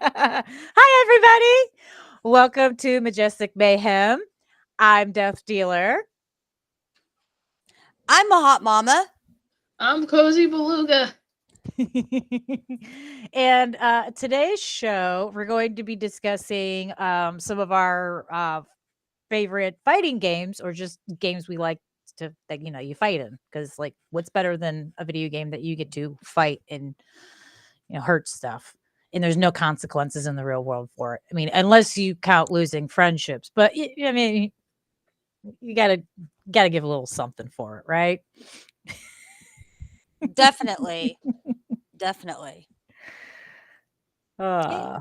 Hi, everybody. Welcome to Majestic Mayhem. I'm Death Dealer. I'm a hot mama. I'm Cozy Beluga. And today's show, we're going to be discussing some of our favorite fighting games or just games we like to, that, you fight in. Because, like, what's better than a video game that you get to fight and, hurt stuff? And there's no consequences in the real world for it. I mean, unless you count losing friendships. But, I mean, you gotta give a little something for it, right? Definitely. Definitely. Uh,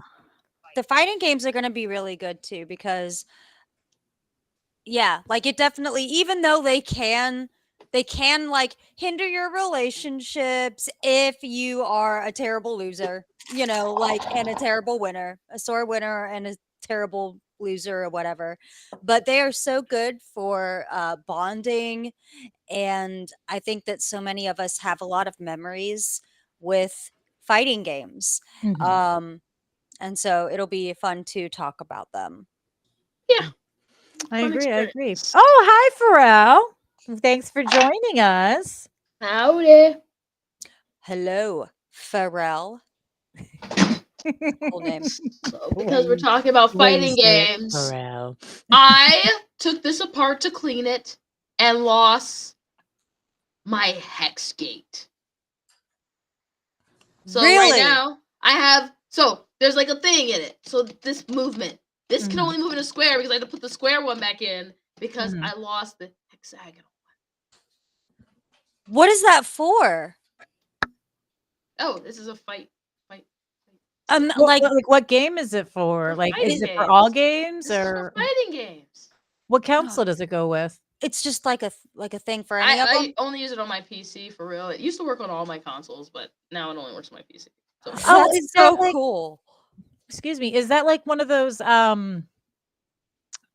The fighting games are going to be really good too because like it definitely, even though they can like hinder your relationships if you are a terrible loser, like, and a terrible winner, a sore winner and a terrible loser or whatever. But they are so good for bonding. And I think that so many of us have a lot of memories with fighting games. mhm. And so it'll be fun to talk about them. Yeah. I Fun agree. experience. Oh, hi, Pharrell. Thanks for joining us. Howdy. Hello, Pharrell. Cool name. So, because we're talking about fighting games, Pharrell. I took this apart to clean it and lost my hex gate. So Really? right now, I have, so there's like a thing in it. So this movement, this can Mhm. only move in a square because I had to put the square one back in because Mhm. I lost the hexagonal. What is that for? Oh, this is a fight. Like, Like, what game is it for? For Like, fighting is it for all games. games, This is for or fighting games. what console does it go with? it's just like a thing for any of I them. only use it on my PC for real. It used to work on all my consoles, but now it only works on my PC. So Oh, That's is so that like? cool. Excuse me. Is that like one of those?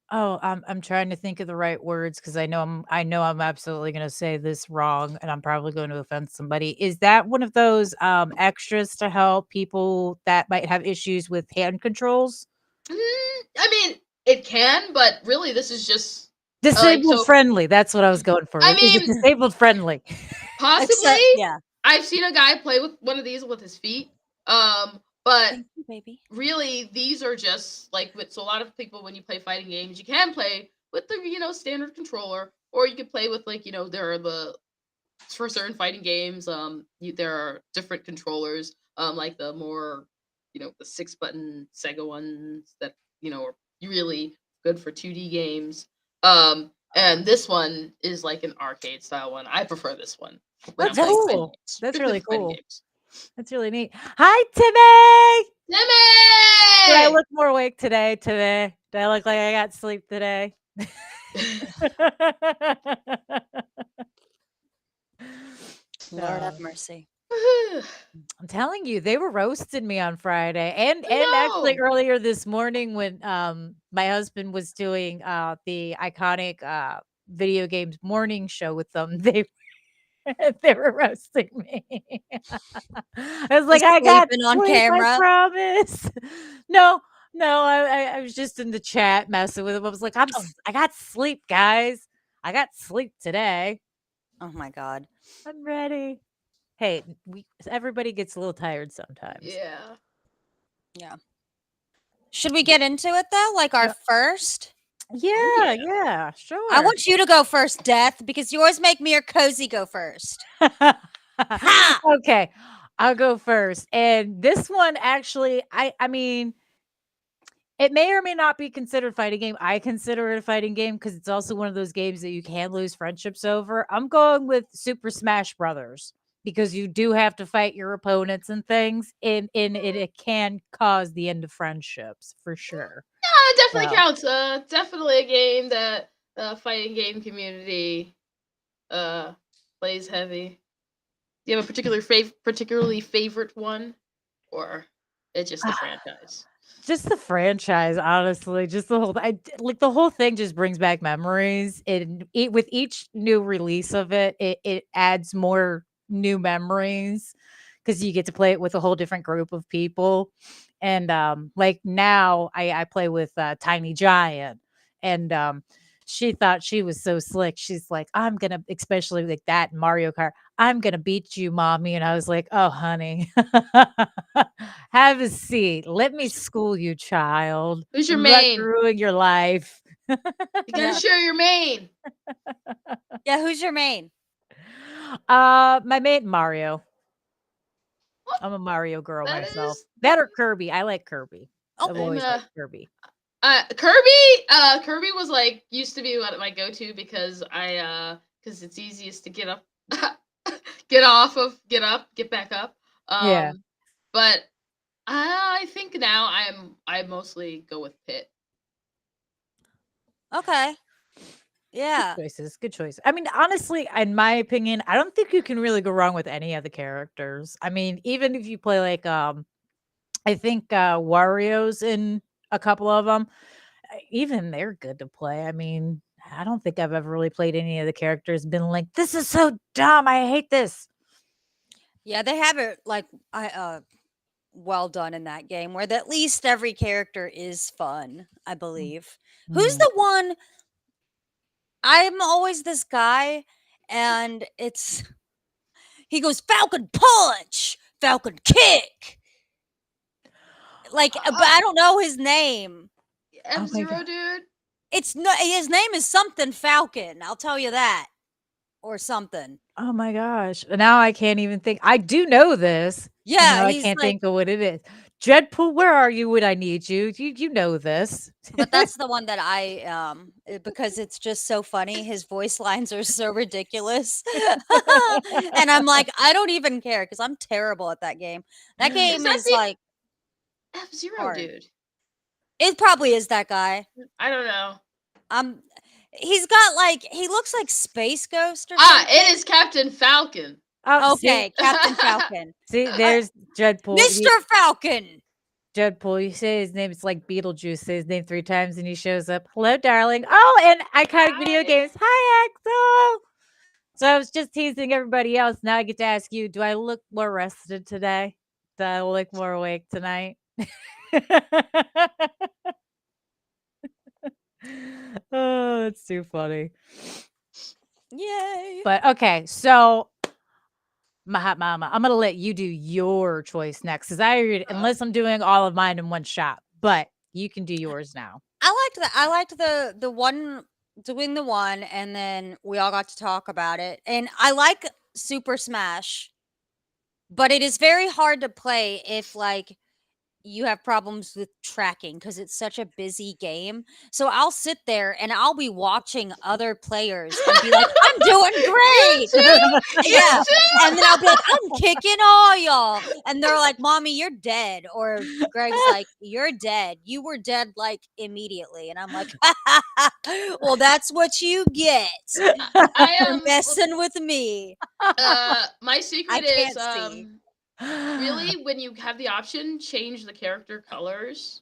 Oh, I'm trying to think of the right words because I know I'm absolutely going to say this wrong, and I'm probably going to offend somebody. Is that one of those extras to help people that might have issues with hand controls? I mean, it can, but really, this is just Disabled friendly. That's what I was going for. I Is it mean, disabled friendly? possibly. Yeah. I've seen a guy play with one of these with his feet. But Thank you, baby. really, these are just like with. So a lot of people, when you play fighting games, you can play with the standard controller, or you could play with like there are the for certain fighting games. There are different controllers. Like the more the 6-button Sega ones that are really good for 2D games. And this one is like an arcade style one. I prefer this one when I'm That's playing fighting cool. games. That's Strictly really for fighting cool. games. That's really neat. Hi, Timmy. Do I Timmy! look more awake today? Do I look like I got sleep today? Lord have No. mercy. I'm telling you, they were roasting me on Friday and actually No! earlier this morning when my husband was doing the iconic video games morning show with them. They were roasting me. I was like, Just I got sleeping on sleep, I camera. promise. No, I was just in the chat messing with him. I was like, I got sleep, guys. I got sleep today. Oh my God. I'm ready. Hey, everybody gets a little tired sometimes. Yeah. Yeah. Should we get into it though? Like our first? Yeah, sure. I want you to go first, Death, because you always make me or Cozy go first. Ha! Okay, I'll go first. And this one actually, I mean, it may or may not be considered fighting game. I consider it a fighting game because it's also one of those games that you can lose friendships over. I'm going with Super Smash Brothers because you do have to fight your opponents and things, and it can cause the end of friendships for sure. Yeah, it definitely So, counts. Definitely a game that the fighting game community plays heavy. Do you have a particularly favorite one, or it's just the franchise? just the franchise, honestly, just the whole like the whole thing just brings back memories. And with each new release of it, it adds more new memories because you get to play it with a whole different group of people. And like now I play with Tiny Giant, and she thought she was so slick. She's like, I'm gonna, especially like that in Mario Kart, I'm gonna beat you, mommy. And I was like, oh honey, have a seat. Let me school you, child. Who's your I'm about to main? ruin your life. You gotta Yeah. share your main. Yeah, who's your main? My mate Mario. Well, I'm a Mario girl that myself. is That or Kirby. I like Kirby. Oh, I've I'm always liked Kirby. Kirby was like used to be what my go-to because because it's easiest to get up get back up. Yeah. But I think now I mostly go with Pit. okay. Good Yeah. choices. Good choice. I mean, honestly, in my opinion, I don't think you can really go wrong with any of the characters. I mean, even if you play like I think Wario's in a couple of them, even they're good to play. I mean, I don't think I've ever really played any of the characters been like, this is so dumb. I hate this. Yeah, they have it like well done in that game where at least every character is fun, I believe. Who's Mm. the one? I'm always this guy, and it's he goes Falcon Punch, Falcon Kick. Like, but I don't know his name. Oh my F-Zero, God. dude. It's no, his name is something Falcon. I'll tell you that, or something. Oh my gosh. Now I can't even think. I do know this. And Yeah, now I he's can't like, think of what it is. Dreadpool, where are you when I need you? You know this. but that's the one that I because it's just so funny. His voice lines are so ridiculous, and I'm like, I don't even care because I'm terrible at that game. That Is game that is the like F-Zero, hard. dude? It probably is that guy. I don't know. He's got like he looks like Space Ghost or Ah, something. it is Captain Falcon. Oh, Okay, Captain Falcon. see, there's Dreadpool. Mr. Falcon. Dreadpool. You say his name, it's like Beetlejuice. Say his name 3 times and he shows up. Hello, darling. Oh, and iconic video Hi. games. Hi, Axel. So I was just teasing everybody else. Now I get to ask you, do I look more rested today? Do I look more awake tonight? Oh, that's too funny. Yay. But okay, so my hot mama, I'm gonna let you do your choice next because unless I'm doing all of mine in one shot, but you can do yours now. I liked the one doing the one, and then we all got to talk about it. And I like Super Smash, but it is very hard to play if like you have problems with tracking because it's such a busy game. So I'll sit there and I'll be watching other players and be like, I'm doing great. Yeah. And then I'll be like, I'm kicking all y'all. And they're like, Mommy, you're dead. Or Greg's like, you're dead. You were dead like immediately. And I'm like, well, that's what you get I for messing with me. my secret can't is see. really when you have the option, change the character colors.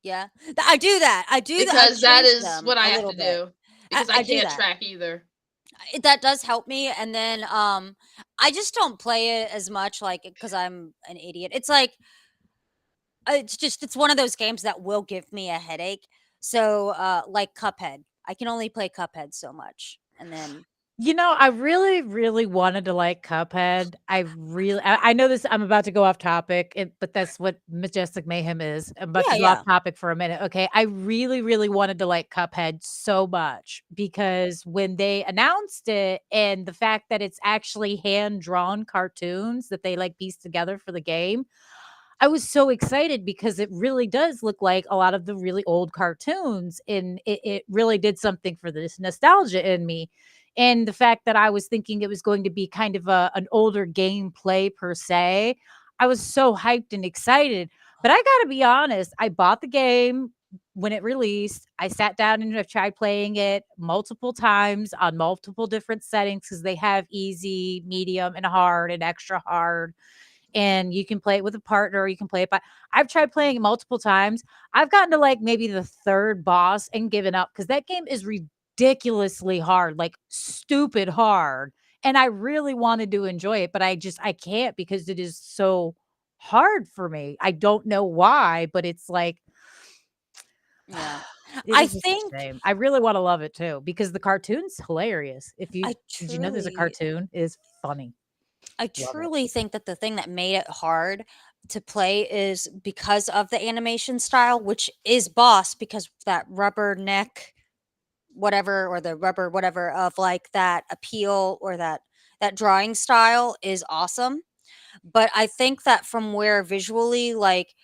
Yeah. I do that. I do that. Because that is what I have to do. Because I do can't that. track either. That does help me, and then I just don't play it as much like because I'm an idiot. It's like it's one of those games that will give me a headache. So like Cuphead, I can only play Cuphead so much, and then You know, I really, really wanted to like Cuphead. I know this, I'm about to go off topic, but that's what Majestic Mayhem is. I'm about to go off topic for a minute. Okay. I really, really wanted to like Cuphead so much because when they announced it and the fact that it's actually hand drawn cartoons that they like pieced together for the game, I was so excited because it really does look like a lot of the really old cartoons, and it really did something for this nostalgia in me. And the fact that I was thinking it was going to be kind of an older gameplay per se, I was so hyped and excited. But I got to be honest, I bought the game when it released. I sat down and I tried playing it multiple times on multiple different settings because they have easy, medium, and hard and extra hard, and you can play it with a partner or you can play it by. I've tried playing it multiple times. I've gotten to like maybe the third boss and given up because that game is ridiculously hard, like stupid hard. And I really wanted to enjoy it, but I can't because it is so hard for me. I don't know why, but it's like Yeah. it I is just think a shame. I really want to love it too because the cartoon's hilarious. If you I did you know there's a truly cartoon? It is funny. I Love it. truly think that the thing that made it hard to play is because of the animation style, which is boss because that rubber neck whatever or the rubber whatever of like that appeal or that drawing style is awesome. But I think that from where visually like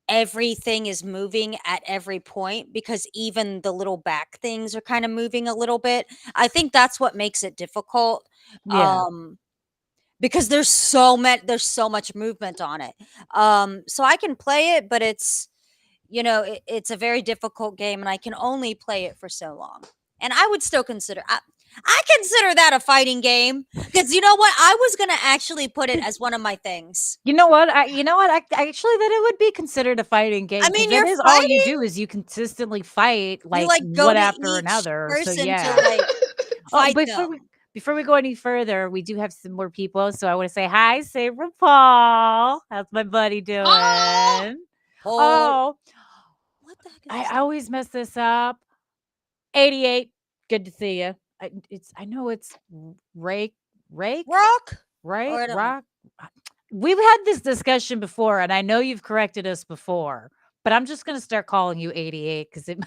everything is moving at every point because even the little back things are kind of moving a little bit. I think that's what makes it difficult. Yeah. Um because there's so much movement on it. So I can play it, but it's a very difficult game and I can only play it for so long. And I would still I consider that a fighting game because you know what? I was going to actually put it as one of my things. You know what? I actually that it would be considered a fighting game I because mean, that you're is all you fighting, do is you consistently fight you like like go one to after each another. So person to yeah. like Oh, fight them. before we go any further, we do have some more people. So I want to say hi, Sarah Paul. How's my buddy Oh, doing? Paul, Oh, what the heck is I his always mess this up. 88. Good to see you. I know it's rake rake Rock? Or right I don't know. rock. We've had this discussion before, and I know you've corrected us before, but I'm just gonna start calling you 88 because it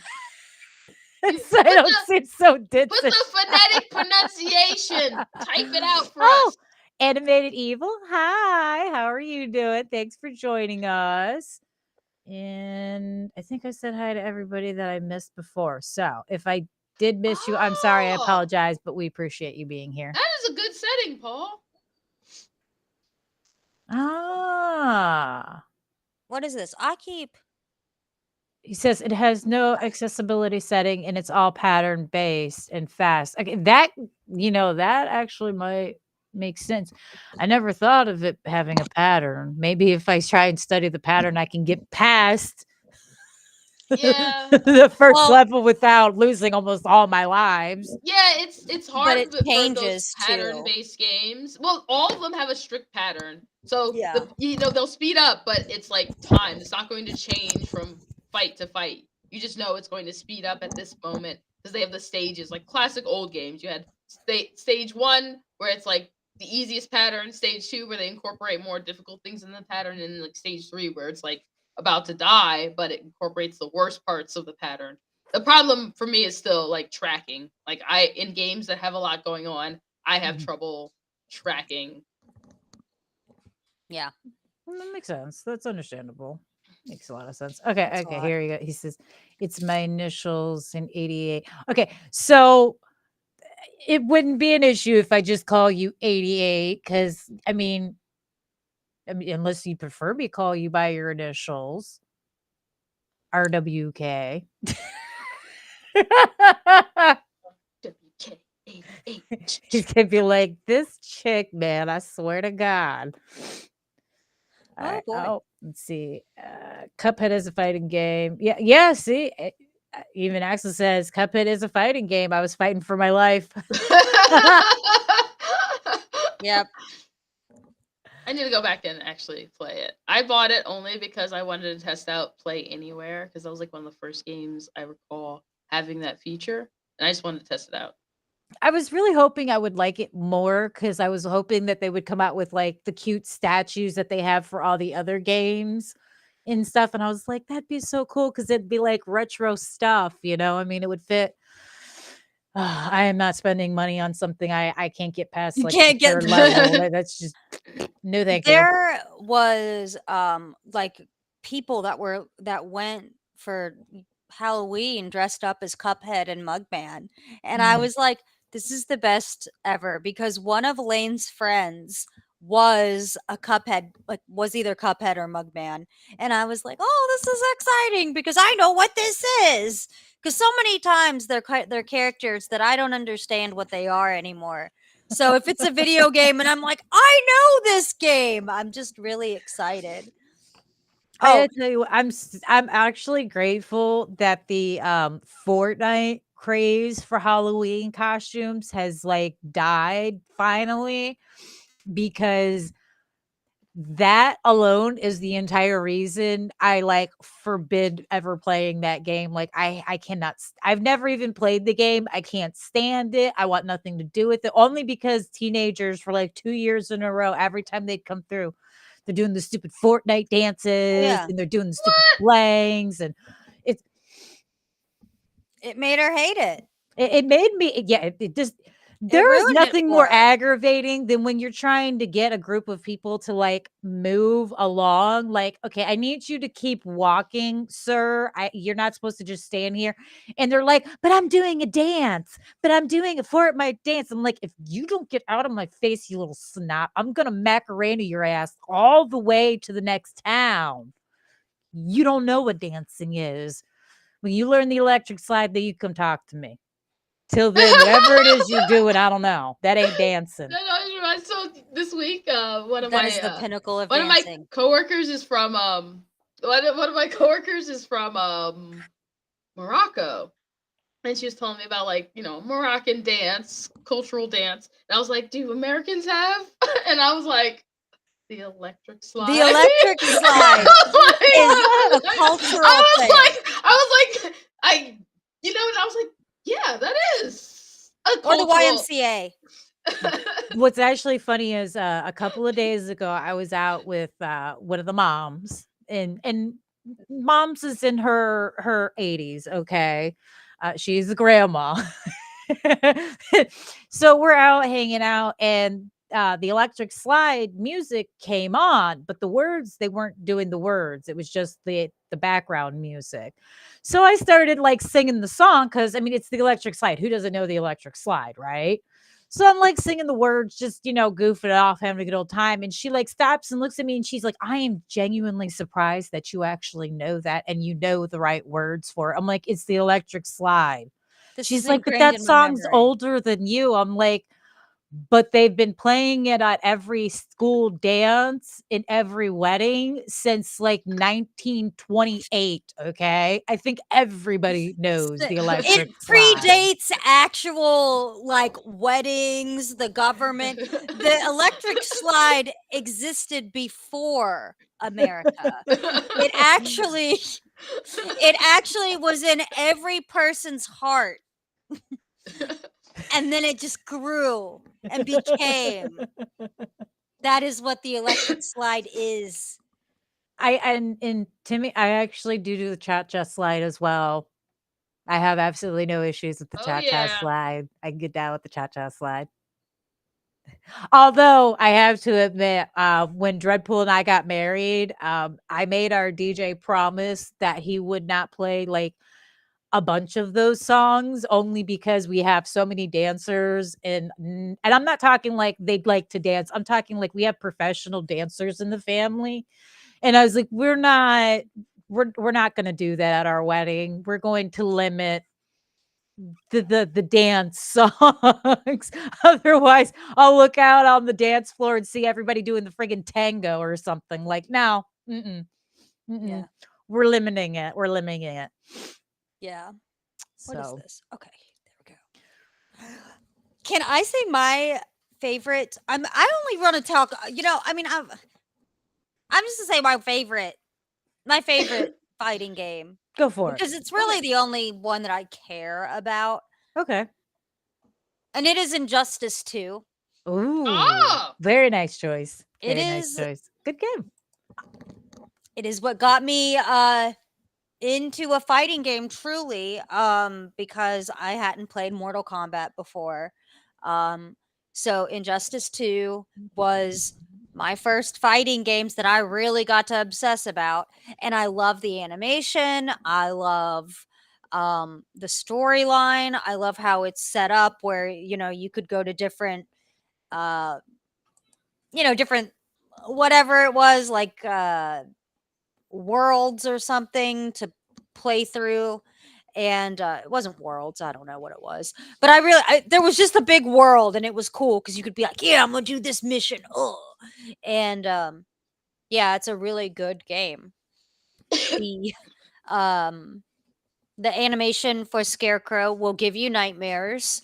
so I put don't the seem so put distant. the phonetic pronunciation. Type it out for Oh, us. Animated Evil. Hi, how are you doing? Thanks for joining us. And I think I said hi to everybody that I missed before. So if I did miss you, I'm sorry. I Oh, apologize, but we appreciate you being here. that is a good setting, Paul. Ah. What is this? I keep He says it has no accessibility setting and it's all pattern based and fast. Okay, that actually might make sense. I never thought of it having a pattern. Maybe if I try and study the pattern, I can get past Yeah. the first well, level without losing almost all my lives. Yeah, it's but hard it for those changes pattern too. based games. Well, all of them have a strict pattern. So Yeah. they'll speed up, but it's like time. It's not going to change from fight to fight. You just know it's going to speed up at this moment because they have the stages like classic old games. You had stage 1 where it's like the easiest pattern, stage 2 where they incorporate more difficult things in the pattern, and like stage 3 where it's like about to die, but it incorporates the worst parts of the pattern. The problem for me is still like tracking. Like in games that have a lot going on, I have Mhm. trouble tracking. Yeah. Well, that makes sense. That's understandable. Makes a lot of sense. Okay, It's a okay, lot. here you go. He says, it's my initials in 88. Okay, so it wouldn't be an issue if I just call you 88 because I mean, unless you prefer me call you by your initials, RWK. WK88. He's gonna be like, this chick, man, I swear to God. All Oh right. boy. Oh, let's see. Cuphead is a fighting game. Yeah, yeah. See, even Axel says Cuphead is a fighting game. I was fighting for my life. Yep. I need to go back and actually play it. I bought it only because I wanted to test out Play Anywhere because that was like one of the first games I recall having that feature, and I just wanted to test it out. I was really hoping I would like it more because I was hoping that they would come out with like the cute statues that they have for all the other games and stuff. And I was like, that'd be so cool because it'd be like retro stuff, you know? I mean, it would fit. I am not spending money on something I can't get past You like the can't get third level. That's just no, thank you. there was like people that went for Halloween dressed up as Cuphead and Mugman. And I Mm. was like, this is the best ever because one of Lane's friends was a Cuphead, like was either Cuphead or Mugman. And I was like, oh, this is exciting because I know what this is. Because so many times they're characters that I don't understand what they are anymore. So if it's a video game and I'm like, I know this game, I'm just really excited. I Oh, gotta tell you, I'm actually grateful that the Fortnite craze for Halloween costumes has like died finally because that alone is the entire reason I like forbid ever playing that game. Like I cannot I've never even played the game. I can't stand it. I want nothing to do with it only because teenagers for like 2 years in a row every time they'd come through they're doing the stupid Fortnite dances Yeah. and they're doing the stupid flangs and it's It made her hate it. it made me it just It there is ruined it nothing for more her. aggravating than when you're trying to get a group of people to like move along. Like, okay, I need you to keep walking, sir. You're not supposed to just stand here. And they're like, but I'm doing a dance, but I'm doing a Fortnite dance. I'm like, if you don't get out of my face, you little snot, I'm gonna Macarena your ass all the way to the next town. You don't know what dancing is. When you learn the electric slide, then you come talk to me. Till then, whatever it is you're doing, I don't know. That ain't dancing. No, so this week, That is the pinnacle of one of my dancing. coworkers is from one of my coworkers is from Morocco, and she was telling me about like Moroccan dance, cultural dance. And I was like, do Americans have? And I was like, the electric slide. The electric slide is a cultural thing. And I was like, yeah, that is a Or the cultural. YMCA. What's actually funny is a couple of days ago, I was out with one of the moms, and moms is in her 80s. Okay, she's a grandma. So we're out hanging out, and the electric slide music came on, but the words they weren't doing the words. It was just the background music. So I started like singing the song because I mean it's the electric slide. Who doesn't know the electric slide, right? So I'm like singing the words, just, goofing off, having a good old time. And she like stops and looks at me and she's like, I am genuinely surprised that you actually know that and you know the right words for it. I'm like, it's the electric slide. This She's is like, but ingrained that in my song's memory. older than you. I'm like, but they've been playing it at every school dance in every wedding since like 1928. Okay. I think everybody knows the It electric slide. predates actual like weddings, the government. The electric slide existed before America. It actually was in every person's heart. And then it just grew and became. That is what the electric slide is. And Timmy, I actually do the cha-cha slide as well. I have absolutely no issues with the Oh cha-cha yeah. slide. I can get down with the cha-cha slide. Although I have to admit, when Dreadpool and I got married, I made our DJ promise that he would not play like a bunch of those songs only because we have so many dancers and I'm not talking like they'd like to dance. I'm talking like we have professional dancers in the family. And I was like, we're not going to do that at our wedding. We're going to limit the dance songs. Otherwise, I'll look out on the dance floor and see everybody doing the friggin' tango or something. Like, no, mm-mm, mm-mm. Yeah. We're limiting it. We're limiting it. Yeah. What is So this? Okay, there we go. Can I say my favorite? I only want to talk. I mean, I'm just to say my favorite fighting game go for it. because it's really the only one that I care about, Okay. and it is Injustice 2. Ooh, Oh! very nice choice. It Very nice is- choice. Good game. It is what got me into a fighting game truly, because I hadn't played Mortal Kombat before. So Injustice 2 was my first fighting games that I really got to obsess about, and I love the animation. I love the storyline. I love how it's set up where you could go to different different whatever it was, like worlds or something to play through. And it wasn't worlds, I don't know what it was, but there was just a big world and it was cool because you could be like, yeah, I'm gonna do this mission. And yeah, it's a really good game. The the animation for Scarecrow will give you nightmares.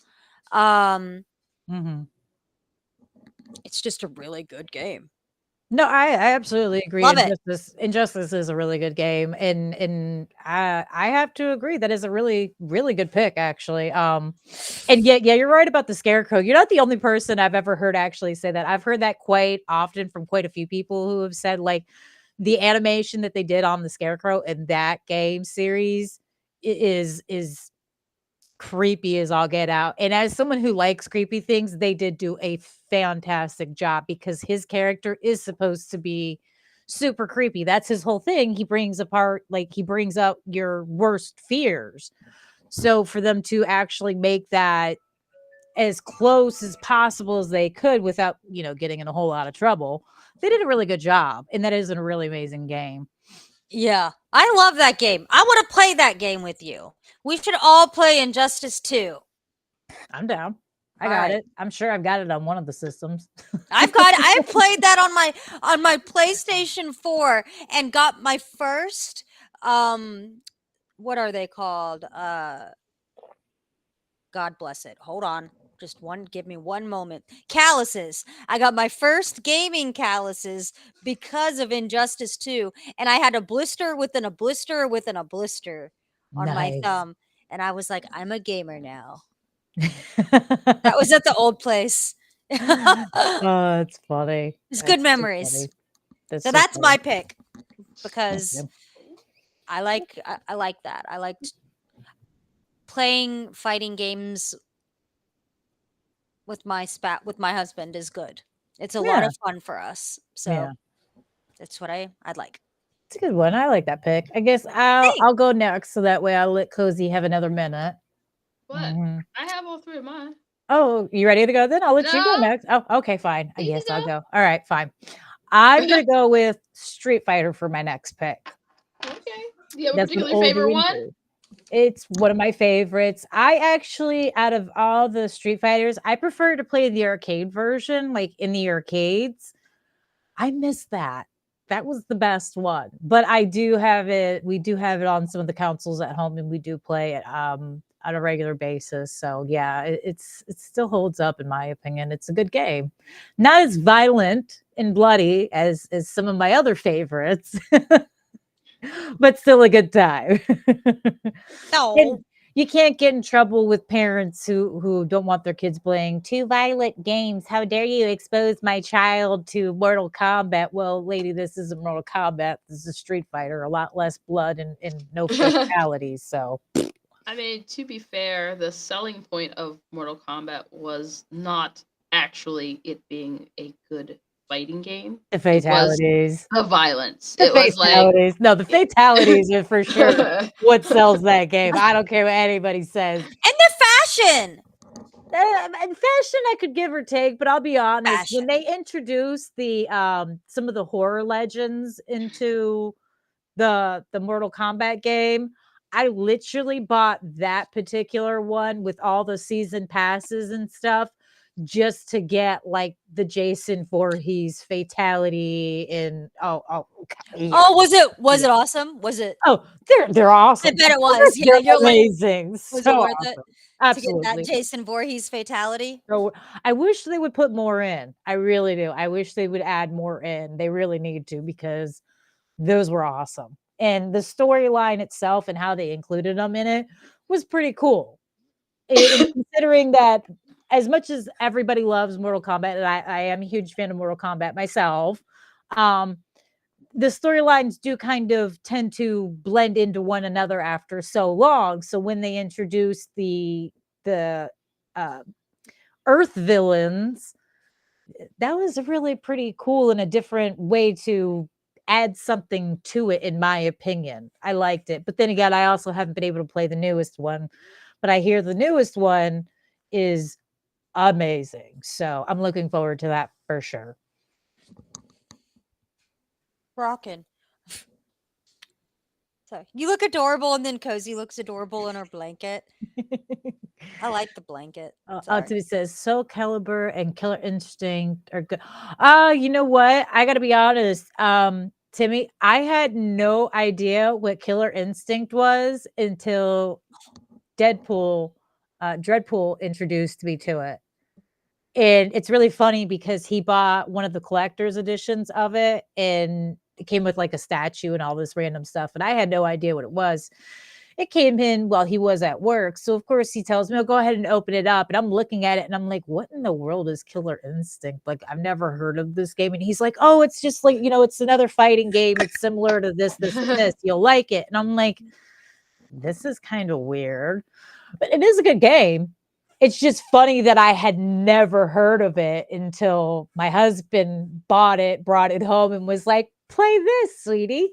Mm-hmm. It's just a really good game. No, I absolutely agree. Love it. Injustice is a really good game, and I have to agree that is a really good pick actually. And yeah, you're right about the Scarecrow. You're not the only person I've ever heard actually say that. I've heard that quite often from quite a few people who have said like the animation that they did on the Scarecrow in that game series is creepy as all get out. And as someone who likes creepy things, they did do a fantastic job because his character is supposed to be super creepy. That's his whole thing. He brings up your worst fears. So for them to actually make that as close as possible as they could without, getting in a whole lot of trouble, they did a really good job. And that is a really amazing game. Yeah, I love that game. I want to play that game with you. We should all play Injustice 2. I'm down. I All got right. it. I'm sure I've got it on one of the systems. I've played that on my PlayStation 4 and got my first what are they called? God bless it. Hold on. Give me one moment. Calluses. I got my first gaming calluses because of Injustice 2. And I had a blister within a blister within a blister on my Nice. thumb. And I was like, I'm a gamer now. That was at the old place. Oh, it's funny. It's That's good memories. funny. So that's funny. my pick because Okay. I like that. I liked playing fighting games with my husband is good. It's a lot Yeah, of fun for us. So yeah. that's what I'd like. It's a good one. I like that pick. I guess I'll go next so that way I'll let Cozy have another minute. What? Mhm. I have all three of mine. Oh, you ready to go then? I'll let you go No, next. Oh, okay, fine. I you guess I'll can go. All right, fine. I'm gonna go with Street Fighter for my next pick. go. Okay. Do you have a That's an particular favorite oldie and one? goodie. It's one of my favorites. I actually, out of all the Street Fighters, I prefer to play the arcade version, like in the arcades. I miss that. That was the best one. But I do have it. We do have it on some of the consoles at home, and we do play it on a regular basis. So yeah, it still holds up in my opinion. It's a good game. Not as violent and bloody as some of my other favorites, but still a good time. No. And you can't get in trouble with parents who don't want their kids playing too violent games. How dare you expose my child to Mortal Kombat? Well, lady, this isn't Mortal Kombat. This is Street Fighter. A lot less blood and no fatalities. So I mean, to be fair, the selling point of Mortal Kombat was not actually it being a good fighting game. the It was fatalities. the violence. The It was like fatalities. No, the fatalities are for sure what sells that game. I don't care what anybody says. And the fashion. And fashion I could give or take, but I'll be honest, when Fashion. they introduced the some of the horror legends into the Mortal Kombat game, I literally bought that particular one with all the season passes and stuff just to get like the Jason Voorhees fatality and okay, Oh, was yeah. it awesome? Was it? Oh, they're I awesome. bet it Of was. course, Yeah, they're you're like, amazing. was it So worth it awesome. to get that Absolutely. Jason Voorhees fatality? So I wish they would put more in. I really do. I wish they would add more in. They really need to because those were awesome. And the storyline itself and how they included them in it was pretty cool. And considering that as much as everybody loves Mortal Kombat, and I am a huge fan of Mortal Kombat myself, um, the storylines do kind of tend to blend into one another after so long. So when they introduce the uh, Earth villains, that was really pretty cool and a different way to add something to it, in my opinion. I liked it. But then again, I also haven't been able to play the newest one, but I hear the newest one is amazing. So I'm looking forward to that for sure. Rockin'. So you look adorable, and then Cozy looks adorable in her blanket. I like the blanket. Sorry. Ultimate says Soul Calibur and Killer Instinct are good. You know what? I gotta be honest. Timmy, I had no idea what Killer Instinct was until Dreadpool introduced me to it. And it's really funny because he bought one of the collector's editions of it, and it came with like a statue and all this random stuff. And I had no idea what it was. It came in while he was at work. So of course he tells me, "Oh, go ahead and open it up." And I'm looking at it and I'm like, what in the world is Killer Instinct? Like, I've never heard of this game. And he's like, "Oh, it's just like, it's another fighting game. It's similar to this, this, and this. You'll like it." And I'm like, this is kind of weird. But it is a good game. It's just funny that I had never heard of it until my husband bought it, brought it home, and was like, "Play this, sweetie."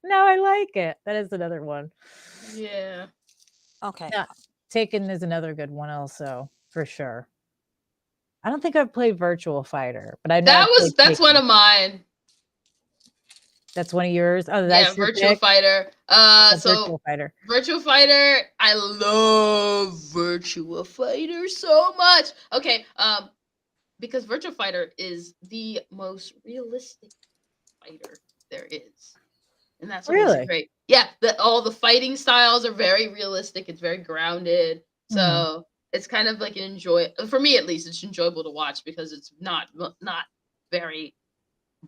Now I like it. That is another one. Yeah. Okay. Yeah, Taken is another good one also, for sure. I don't think I've played Virtual Fighter, but I know That's one of mine. That's one of yours. Oh, Yeah, that's your Virtual pick? Fighter. So Virtual Fighter. Virtual Fighter, I love Virtual Fighter so much. Okay, because Virtual Fighter is the most realistic fighter there is. And that's what makes Really? it great. Yeah, all the fighting styles are very realistic. It's very grounded. So it's kind of like for me at least, it's enjoyable to watch because it's not very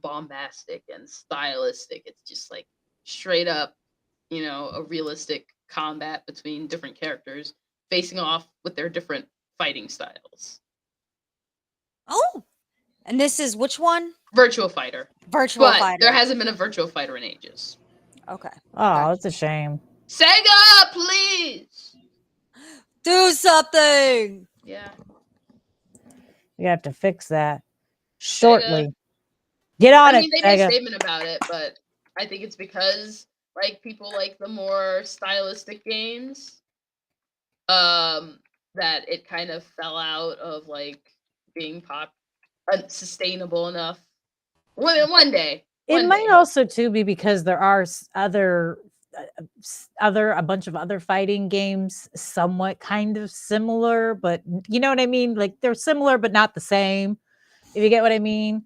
bombastic and stylistic. It's just like straight up, a realistic combat between different characters facing off with their different fighting styles. Oh, and this is which one? Virtual Fighter. Virtual Fighter. There hasn't been a Virtual Fighter in ages. Okay. Oh, that's a shame. Sega, please do something. Yeah. You have to fix that shortly. Get on it. They made a statement about it, but I think it's because like people like the more stylistic games, that it kind of fell out of like being sustainable enough. One day. It might also too be because there are a bunch of other fighting games somewhat kind of similar, but you know what I mean? Like they're similar but not the same. If you get what I mean?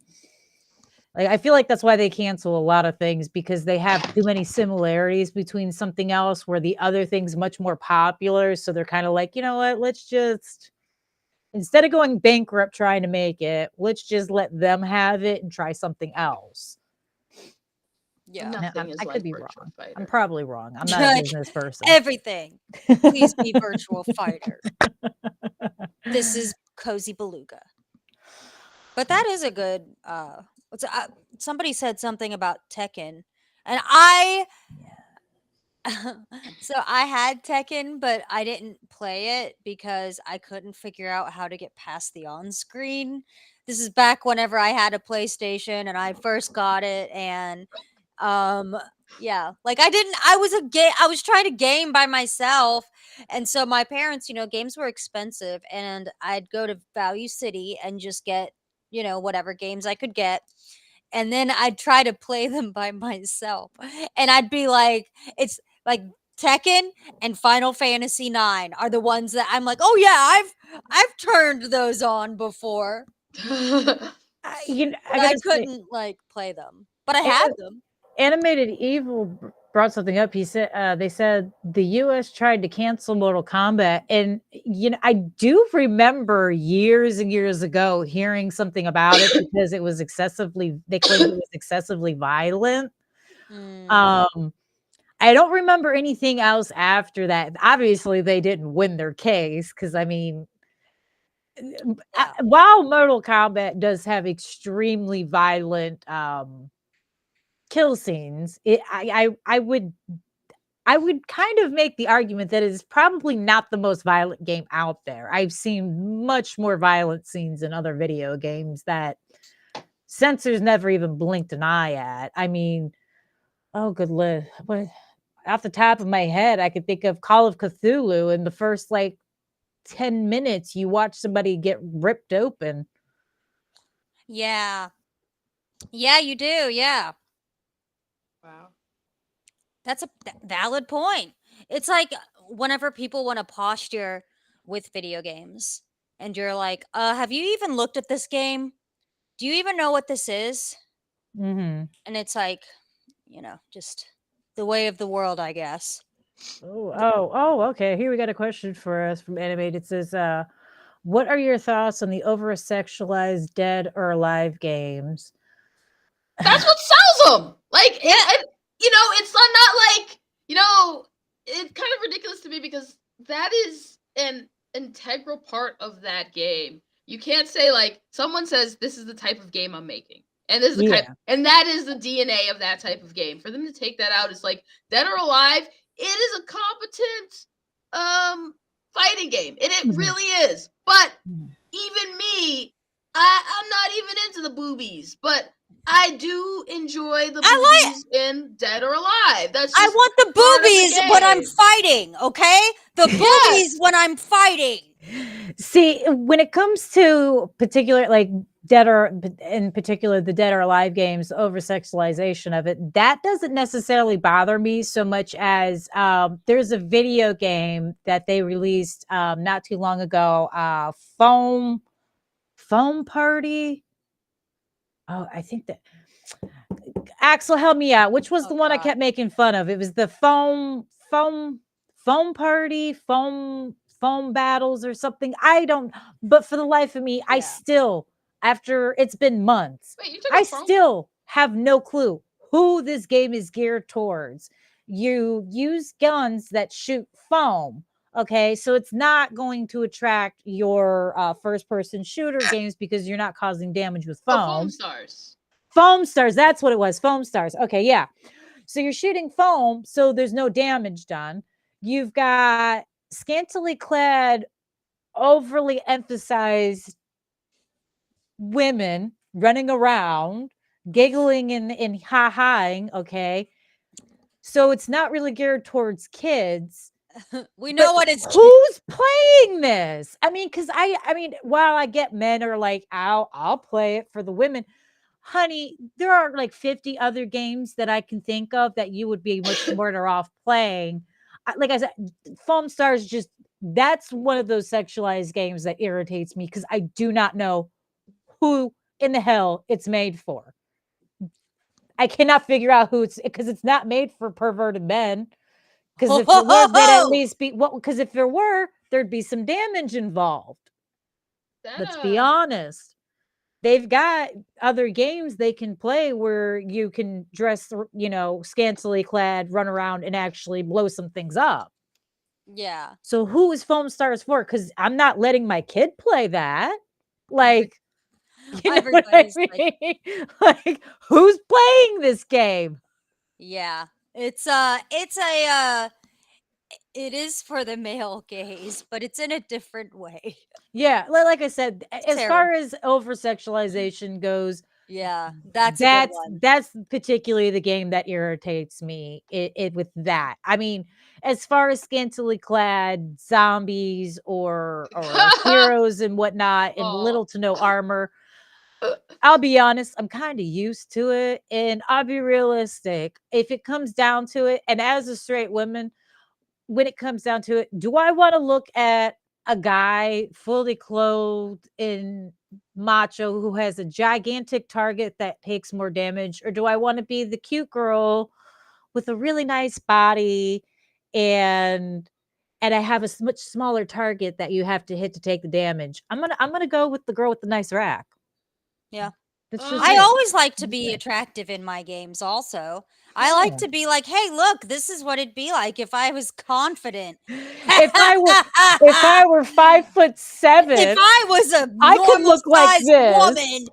Like I feel like that's why they cancel a lot of things, because they have too many similarities between something else where the other thing's much more popular. So they're kind of like, you know what, let's just, instead of going bankrupt trying to make it, let's just let them have it and try something else. Yeah, I could be wrong. I'm probably wrong. I'm not a business person. Everything. Please be Virtual Fighter. This is Cozy Beluga. But that is a good somebody said something about Tekken, and so I had Tekken, but I didn't play it because I couldn't figure out how to get past the on-screen. This is back whenever I had a PlayStation and I first got it, and yeah, like I was trying to game by myself, and so my parents, games were expensive, and I'd go to Value City and just get whatever games I could get, and then I'd try to play them by myself, and I'd be like, it's like Tekken and Final Fantasy 9 are the ones that I'm like, oh yeah, I've turned those on before. I couldn't play them, but I had them. Animated Evil brought something up. He said they said the U.S. tried to cancel Mortal Kombat, and I do remember years and years ago hearing something about it because it was they claimed it was excessively violent. I don't remember anything else after that. Obviously, they didn't win their case because while Mortal Kombat does have extremely violent kill scenes, I would kind of make the argument that it is probably not the most violent game out there. I've seen much more violent scenes in other video games that censors never even blinked an eye at. I mean, oh good lord, off the top of my head, I could think of Call of Cthulhu. In the first 10 minutes, you watch somebody get ripped open. Yeah, you do. Yeah. Wow. That's a valid point. It's like whenever people want to posture with video games and you're like, have you even looked at this game? Do you even know what this is? Mm-hmm. And it's like, just the way of the world, I guess. Okay. Here we got a question for us from Animated. It says, what are your thoughts on the over sexualized Dead or Alive games? That's what sells them. Like, Yeah. it's not like, it's kind of ridiculous to me because that is an integral part of that game. You can't say like someone says this is the type of game I'm making, and this is the kind, and that is the DNA of that type of game. For them to take that out, it's like Dead or Alive. It is a competent fighting game, and it really is. But even me, I'm not even into the boobies, but I do enjoy the boobies in Dead or Alive. That's just I want the boobies when I'm fighting, okay? The boobies when I'm fighting. See, when it comes to particular, like in particular, the Dead or Alive games, over sexualization of it, that doesn't necessarily bother me so much as there's a video game that they released not too long ago, Foam Party. Oh, I think that Axel, help me out. Which was the one I kept making fun of? It was the foam party, foam battles or something. I don't, but for the life of me, I still, after it's been months, I still have no clue who this game is geared towards. You use guns that shoot foam. Okay, so it's not going to attract your first person shooter games because you're not causing damage with foam. Foam stars. Foam stars, that's what it was. Foam stars. Okay, yeah. So you're shooting foam, so there's no damage done. You've got scantily clad, overly emphasized women running around, giggling and ha-haing, okay? So it's not really geared towards kids. We know what it's. Who's playing this? I mean, because I mean, while I get men are like, I'll play it for the women. Honey, there are like 50 other games that I can think of that you would be much smarter off playing. Like I said, Foam Stars that's one of those sexualized games that irritates me because I do not know who in the hell it's made for. I cannot figure out who because it's not made for perverted men. Because if it were, they'd at least be because if there were, there'd be some damage involved. Let's be honest. They've got other games they can play where you can dress, scantily clad, run around and actually blow some things up. Yeah. So who is Foam Stars for? Because I'm not letting my kid play that. Like, you know what I mean? Like, who's playing this game? Yeah. It is for the male gaze, but it's in a different way. Yeah, like I said, as far as over sexualization goes, yeah, that's particularly the game that irritates me. It with that. I mean, as far as scantily clad zombies or heroes and whatnot, and little to no armor, I'll be honest, I'm kind of used to it, and I'll be realistic. If it comes down to it, and as a straight woman, when it comes down to it, do I want to look at a guy fully clothed in macho who has a gigantic target that takes more damage, or do I want to be the cute girl with a really nice body and I have a much smaller target that you have to hit to take the damage? I'm gonna go with the girl with the nice rack. Yeah. I always like to be attractive in my games also. I like to be like, hey, look, this is what it'd be like if I was confident. If I were 5'7", if I was a I could look like this woman,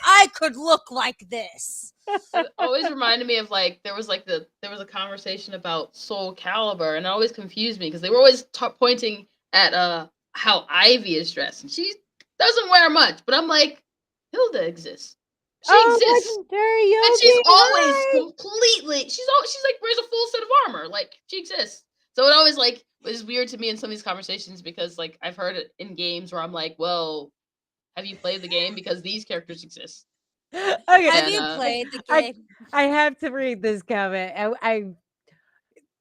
I could look like this. It always reminded me of like there was a conversation about Soul Calibur, and it always confused me because they were always pointing at how Ivy is dressed, and she doesn't wear much, but I'm like, Hilda exists. She exists, and she's always completely. She's like wears a full set of armor, like she exists. So it always like was weird to me in some of these conversations because like I've heard it in games where I'm like, well, have you played the game because these characters exist? Okay. Have you played the game? I have to read this comment.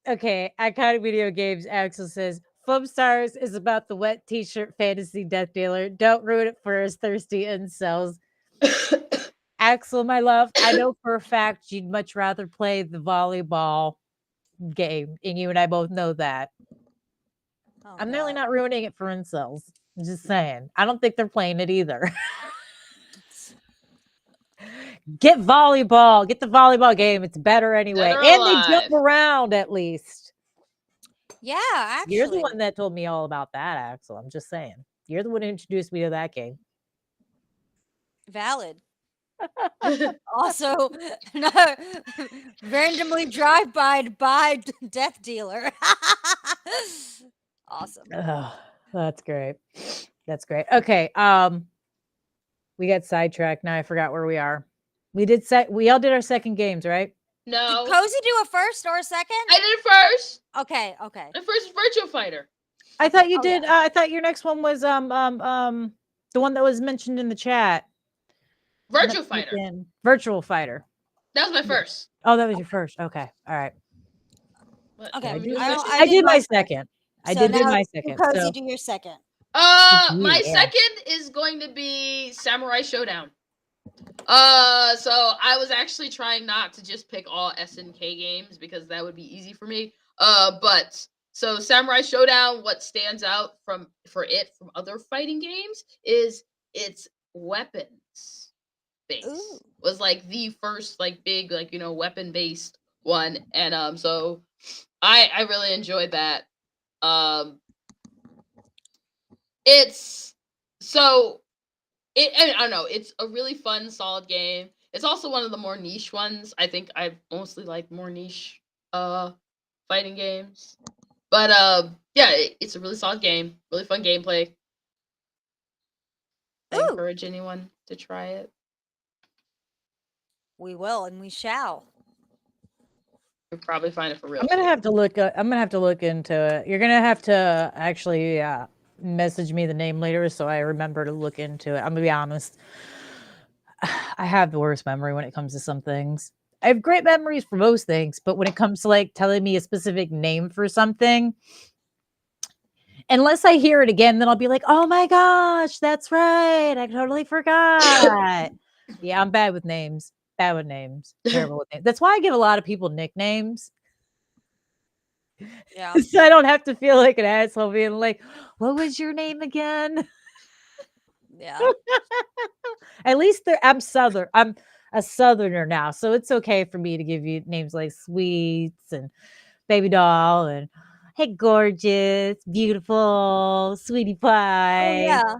Okay, Iconic Video Games. Axel says, Foam Stars is about the wet t-shirt fantasy death dealer. Don't ruin it for us thirsty incels. Axel, my love, I know for a fact you'd much rather play the volleyball game, and you and I both know that. Oh, I'm really God. not ruining it for incels. I'm just saying. I don't think they're playing it either. Get volleyball. Get the volleyball game. It's better anyway. or And they jump alive. around at least. Yeah, You're the actually. one that told me all about that, Axel. I'm just saying. You're the one who introduced me to that game. Valid. Also, no, randomly drive by to buy Death Dealer. Awesome. Oh, that's great. That's great. Okay. We got sidetracked. Now I forgot where we are. We all did our second games, right? Did No, Cozy do a first or a second? I did it first. Okay, okay. The first Virtua Fighter. I thought you Oh, did. yeah. I thought your next one was the one that was mentioned in the chat. Virtua Fighter. Virtual Fighter. That was my first. Oh, that was your first. Okay. All right. What- Okay, let me do a I second. I did my first. second. I So did do now my you, second. Cozy, So do your second. My Yeah. second is going to be Samurai Showdown. So I was actually trying not to just pick all SNK games because that would be easy for me. But so Samurai Showdown, what stands out from other fighting games is its weapons base. Ooh. Was like the first like big like weapon based one, and so I really enjoyed that. It's so I don't know. It's a really fun, solid game. It's also one of the more niche ones. I think I mostly like more niche fighting games. But yeah, it's a really solid game. Really fun gameplay. I Ooh. encourage anyone to try it. We will and we shall. You'll probably find it for real. I'm gonna have to look. I'm gonna have to look into it. You're gonna have to actually message me the name later so I remember to look into it. I'm gonna be honest. I have the worst memory when it comes to some things. I have great memories for most things, but when it comes to like telling me a specific name for something, unless I hear it again, then I'll be like, "Oh my gosh, that's right. I totally forgot." Yeah, I'm bad with names. Bad with names. Terrible with names. That's why I give a lot of people nicknames. Yeah. So I don't have to feel like an asshole being like, "What was your name again?" Yeah. At least I'm Southern. I'm a Southerner now, so it's okay for me to give you names like Sweets and Baby Doll and Hey Gorgeous, Beautiful, Sweetie Oh, Pie. yeah.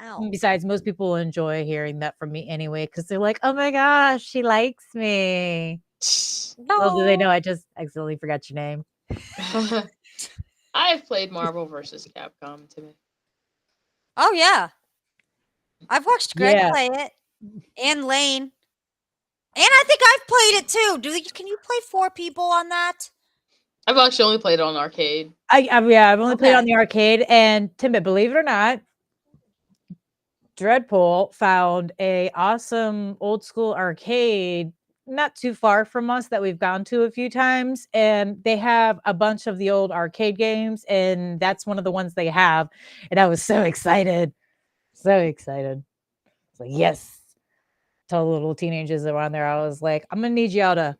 Ow. Besides, most people enjoy hearing that from me anyway because they're like, "Oh my gosh, she likes me." Little do they know I just accidentally forgot your name. I have played Marvel vs. Capcom today. Oh, yeah. I've watched Greg Yeah. play it and Lane. And I think I've played it too. Can you play 4 people on that? I've actually only played it on arcade. I've only played on Okay. the arcade, and Timbit, believe it or not, Dreadpool found a awesome old school arcade not too far from us that we've gone to a few times, and they have a bunch of the old arcade games, and that's one of the ones they have. And I was so excited. So excited. It's like, yes. Tell the little teenagers that were on there, I was like, I'm gonna need y'all to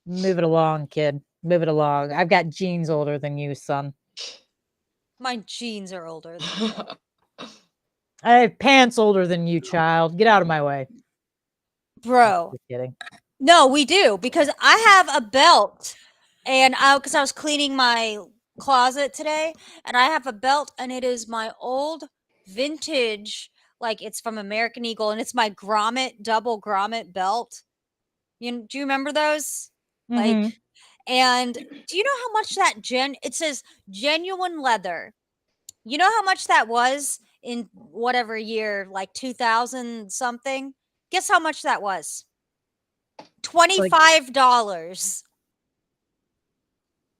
move it along, kid. Move it along. I've got genes older than you, son. My genes are older than you. I have pants older than you, child. Get out of my way. Bro. Just kidding. No, we do because I have a belt and because I was cleaning my closet today and I have a belt and it is my old vintage, like it's from American Eagle and it's my grommet, double grommet belt. Do you remember those? Mhm. Like, and do you know how much that it says genuine leather. You know how much that was in whatever year, like 2000 something? Guess how much that was? $25.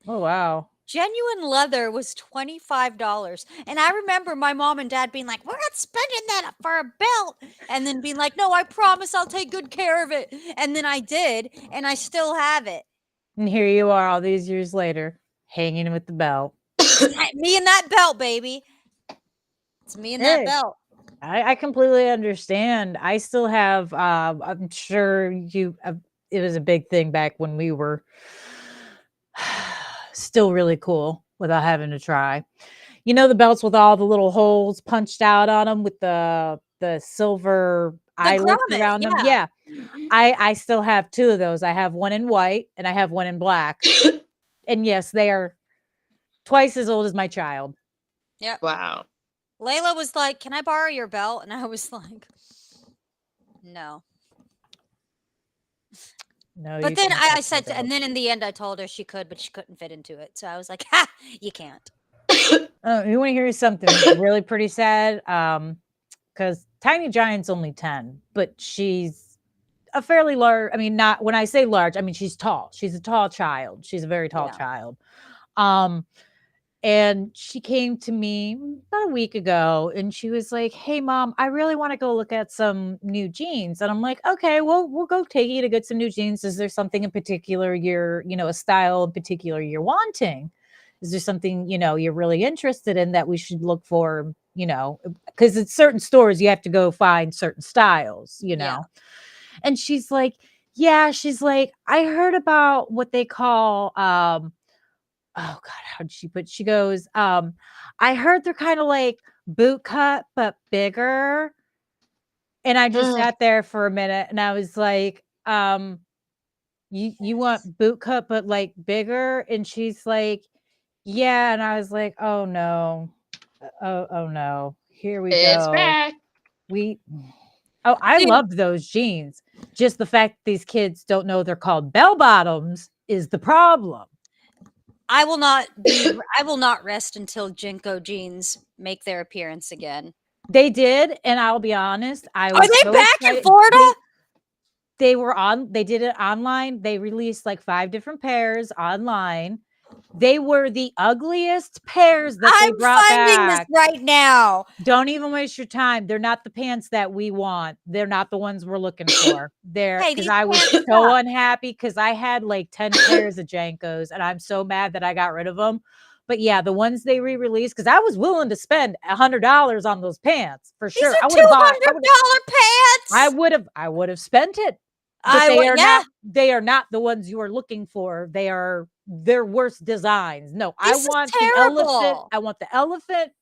Oh wow. Genuine leather was $25. And I remember my mom and dad being like, we're not spending that for a belt. And then being like, no, I promise I'll take good care of it. And then I did, and I still have it. And here you are all these years later, hanging with the belt. Me and that belt, baby. It's me and that Hey. belt. I completely understand. I still have I'm sure you it was a big thing back when we were Still really cool without having to try. You know the belts with all the little holes punched out on them with the silver The eyelets grommet, around them? yeah. Yeah. I still have 2 of those. I have one in white and I have one in black. And yes, they are twice as old as my child. Yep. Wow. Layla was like, "Can I borrow your belt?" And I was like, "No." No, But you then can't I touch my said, belt. and then in the end, I told her she could, but she couldn't fit into it. So I was like, "Ha, you can't." Oh, you want to hear something really pretty sad? Because Tiny Giant's only 10, but she's a fairly large. I mean, not when I say large, I mean she's tall. She's a tall child. She's a very tall Yeah. child. Um, and she came to me about a week ago and she was like, "Hey mom, I really want to go look at some new jeans." And I'm like, "Okay, well, we'll go take you to get some new jeans. Is there something in particular a style in particular you're wanting? Is there something, you're really interested in that we should look for, because at certain stores you have to go find certain styles, Yeah. And she's like, "Yeah," she's like, "I heard about what they call oh god, how did she put she goes, "I heard they're kind of like boot cut but bigger." And I just Ugh. sat there for a minute and I was like, you want boot cut but like bigger?" And she's like, "Yeah." And I was like, "Oh no. Oh no. Here we It's go. back. We Oh, I Dude, loved those jeans. Just the fact these kids don't know they're called bell bottoms is the problem." I will not rest until Jinko jeans make their appearance again. They did, and I'll be honest, I Are was they so back in excited. Florida? They did it online. They released like 5 different pairs online. They were the ugliest pairs that they I'm brought finding this back. right now. Don't even waste your time. They're not the pants that we want. They're not the ones we're looking for. Hey, Because these I was pants so suck. unhappy because I had like 10 pairs of Jankos and I'm so mad that I got rid of them. But yeah, the ones they re-released, because I was willing to spend $100 on those pants for These sure. are I would have bought. $200 pants. I would have spent it. But Yeah. they are not the ones you are looking for. They're worse designs. No, I This is want terrible. the elephant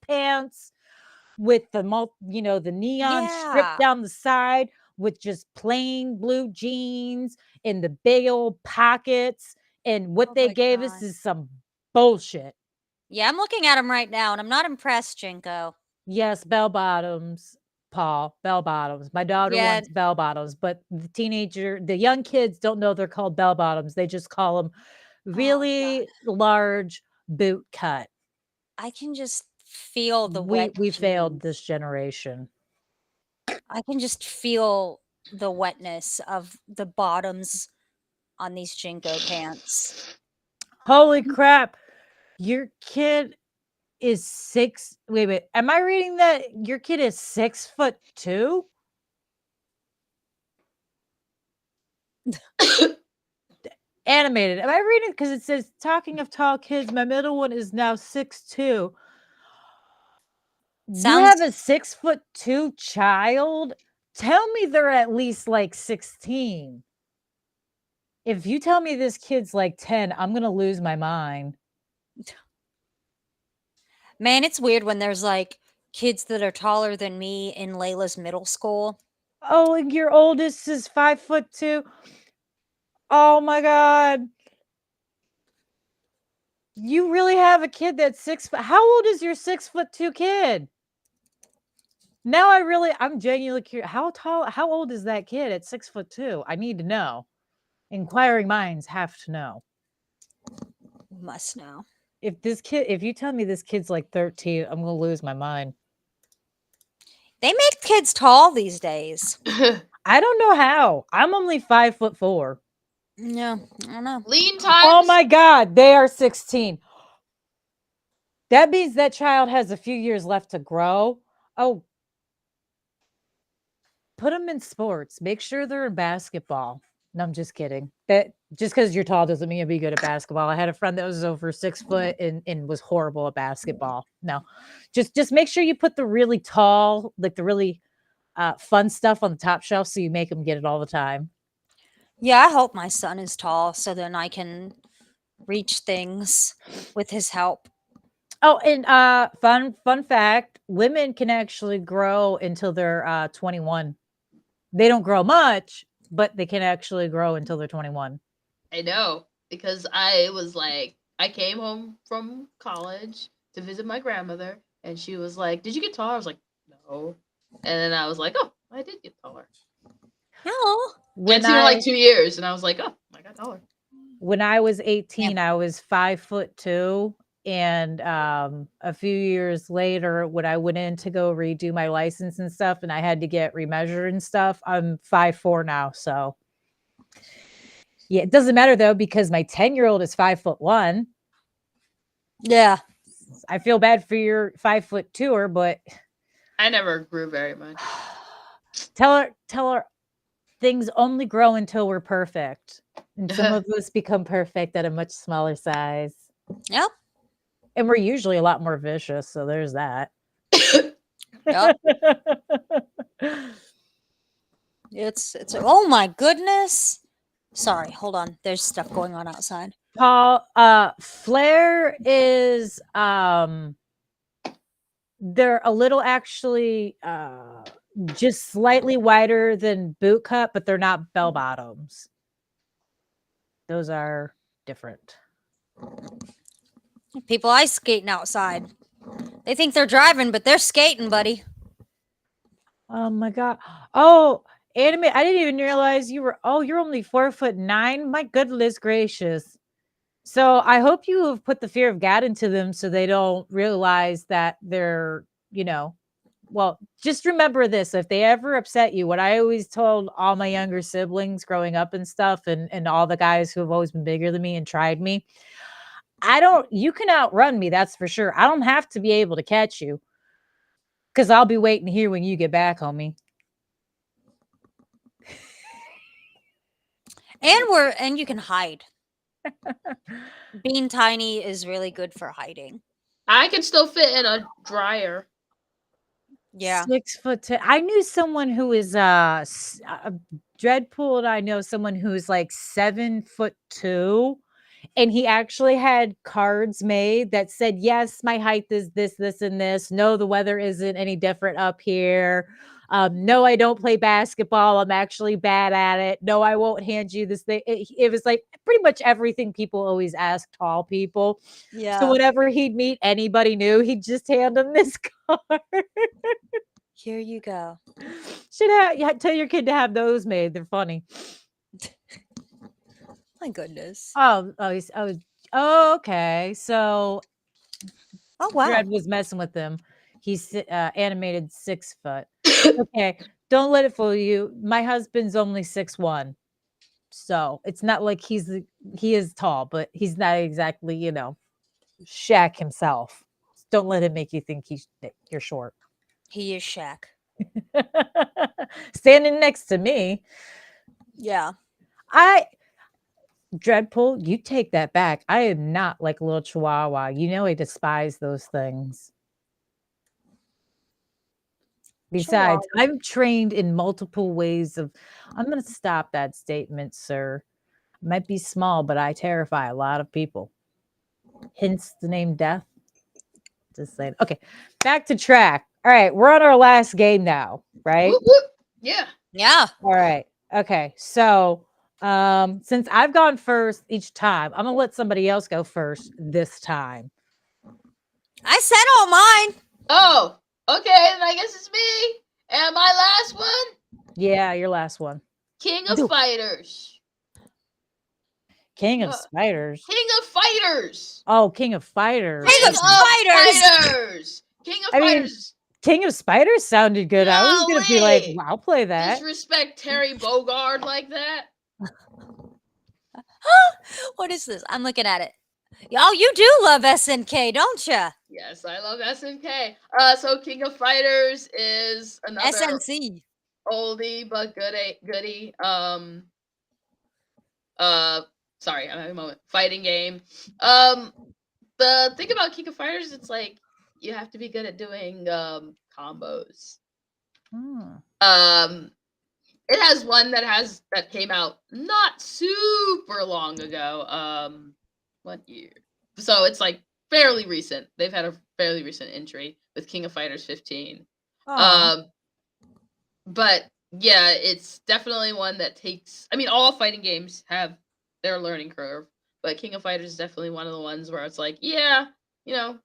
pants with the neon strip Yeah. down the side with just plain blue jeans and the big old pockets. And what Oh they my gave us God. is some bullshit. Yeah, I'm looking at them right now, and I'm not impressed, Jinko. Yes, bell bottoms, Paul, bell bottoms. My daughter Yeah. wants bell bottoms, but the young kids don't know they're called bell bottoms. They just call them Oh God. really large boot cut. I can just feel the wet We failed jeans. this generation. I can just feel the wetness of the bottoms on these Jinko pants. Holy crap. Your kid is wait. Am I reading that your kid is 6'2"? Animated. Am I reading? Because it says, talking of tall kids, my middle one is now 6'2". You Sounds have a 6'2" child? Tell me they're at least like 16. If you tell me this kid's like 10, I'm gonna lose my mind. Man, it's weird when there's like kids that are taller than me in Layla's middle school. Oh, and your oldest is 5'2". Oh my god. You really have a kid that's 6 foot. How old is your 6'2" kid? Now I'm genuinely curious. How old is that kid at 6'2"? I need to know. Inquiring minds have to know. Must know. If you tell me this kid's like 13, I'm gonna lose my mind. They make kids tall these days. I don't know how. I'm only 5'4". No, I don't know. Lean times. Oh my god, they are 16. That means that child has a few years left to grow. Oh, put them in sports. Make sure they're in basketball. No, I'm just kidding. That just because you're tall doesn't mean you'll be good at basketball. I had a friend that was over 6 foot and was horrible at basketball. No, just make sure you put the really tall, like the really fun stuff on the top shelf, so you make them get it all the time. Yeah, I hope my son is tall so then I can reach things with his help. Oh, and fun fact, women can actually grow until they're 21. They don't grow much, but they can actually grow until they're 21. I know, because I was like, I came home from college to visit my grandmother, and she was like, "Did you get taller?" I was like, "No," and then I was like, "Oh, I did get taller." Oh, And When it's been like I 2 years, and I was like, "Oh, I got taller." when I was 18, I was 5'2", and a few years later, when I went in to go redo my license and stuff, and I had to get remeasured and stuff, I'm 5'4" now. So yeah, it doesn't matter though because my 10-year-old is 5'1". yeah. I feel bad for your 5'2", but I never grew very much. tell her things only grow until we're perfect. And some of us become perfect at a much smaller size. Yep. And we're usually a lot more vicious, so there's that. Yep. It's oh my goodness. Sorry, hold on. There's stuff going on outside. Paul, Flare is they're a little actually just slightly wider than boot cut, but they're not bell bottoms. Those are different. People ice skating outside. They think they're driving, but they're skating, buddy. Oh my god. Oh, anime. I didn't even realize you were you're only 4'9". My goodness gracious. So I hope you have put the fear of God into them so they don't realize that they're, well, just remember this. If they ever upset you, what I always told all my younger siblings growing up and stuff, and all the guys who have always been bigger than me and tried me, you can outrun me, that's for sure. I don't have to be able to catch you because I'll be waiting here when you get back, homie. And you can hide. Being tiny is really good for hiding. I can still fit in a dryer. Yeah. 6'10". I knew someone who is Dreadpool, and I know someone who's like 7'2", and he actually had cards made that said, "Yes, my height is this, this, and this. No, the weather isn't any different up here. No, I don't play basketball. I'm actually bad at it. No, I won't hand you this thing." It was like pretty much everything people always ask tall people. Yeah. So whenever he'd meet anybody new, he'd just hand them this card. Here you go. Tell your kid to have those made. They're funny. My goodness. Okay. So, Oh wow. Dread was messing with them. He's animated 6 foot. Okay, don't let it fool you. My husband's only 6'1", so it's not like he is tall, but he's not exactly Shaq himself. Don't let it make you think you're short. He is Shaq. Standing next to me. Yeah. Dreadpool, you take that back. I am not like a little chihuahua. I despise those things. Besides, I'm trained in multiple ways I'm going to stop that statement, sir. I might be small, but I terrify a lot of people. Hence the name Death. Just saying. Okay, back to track. All right, we're on our last game now, right? Whoop, whoop. Yeah. Yeah. All right. Okay, so since I've gone first each time, I'm gonna let somebody else go first this time. I said all mine. Oh, okay. Then I guess it's me. And my last one? Yeah, your last one. King of Fighters. King of Spiders. King of Fighters. Oh, King of Fighters. King of Spiders. King of Fighters. King of Spiders sounded good. I was gonna be like, I'll play that. Disrespect Terry Bogard like that. What is this? I'm looking at it. Oh, you do love SNK, don't you? Yes, I love SNK. So King of Fighters is another SNC. oldie but goodie. Sorry, I'm having a moment. Fighting game. The thing about King of Fighters, it's like you have to be good at doing combos. It has one that came out not super long ago. what year? So it's like fairly recent. They've had a fairly recent entry with King of Fighters 15. Aw. Um, but yeah, it's definitely one that takes. I mean, all fighting games have their learning curve, but King of Fighters is definitely one of the ones where it's like, yeah, you know,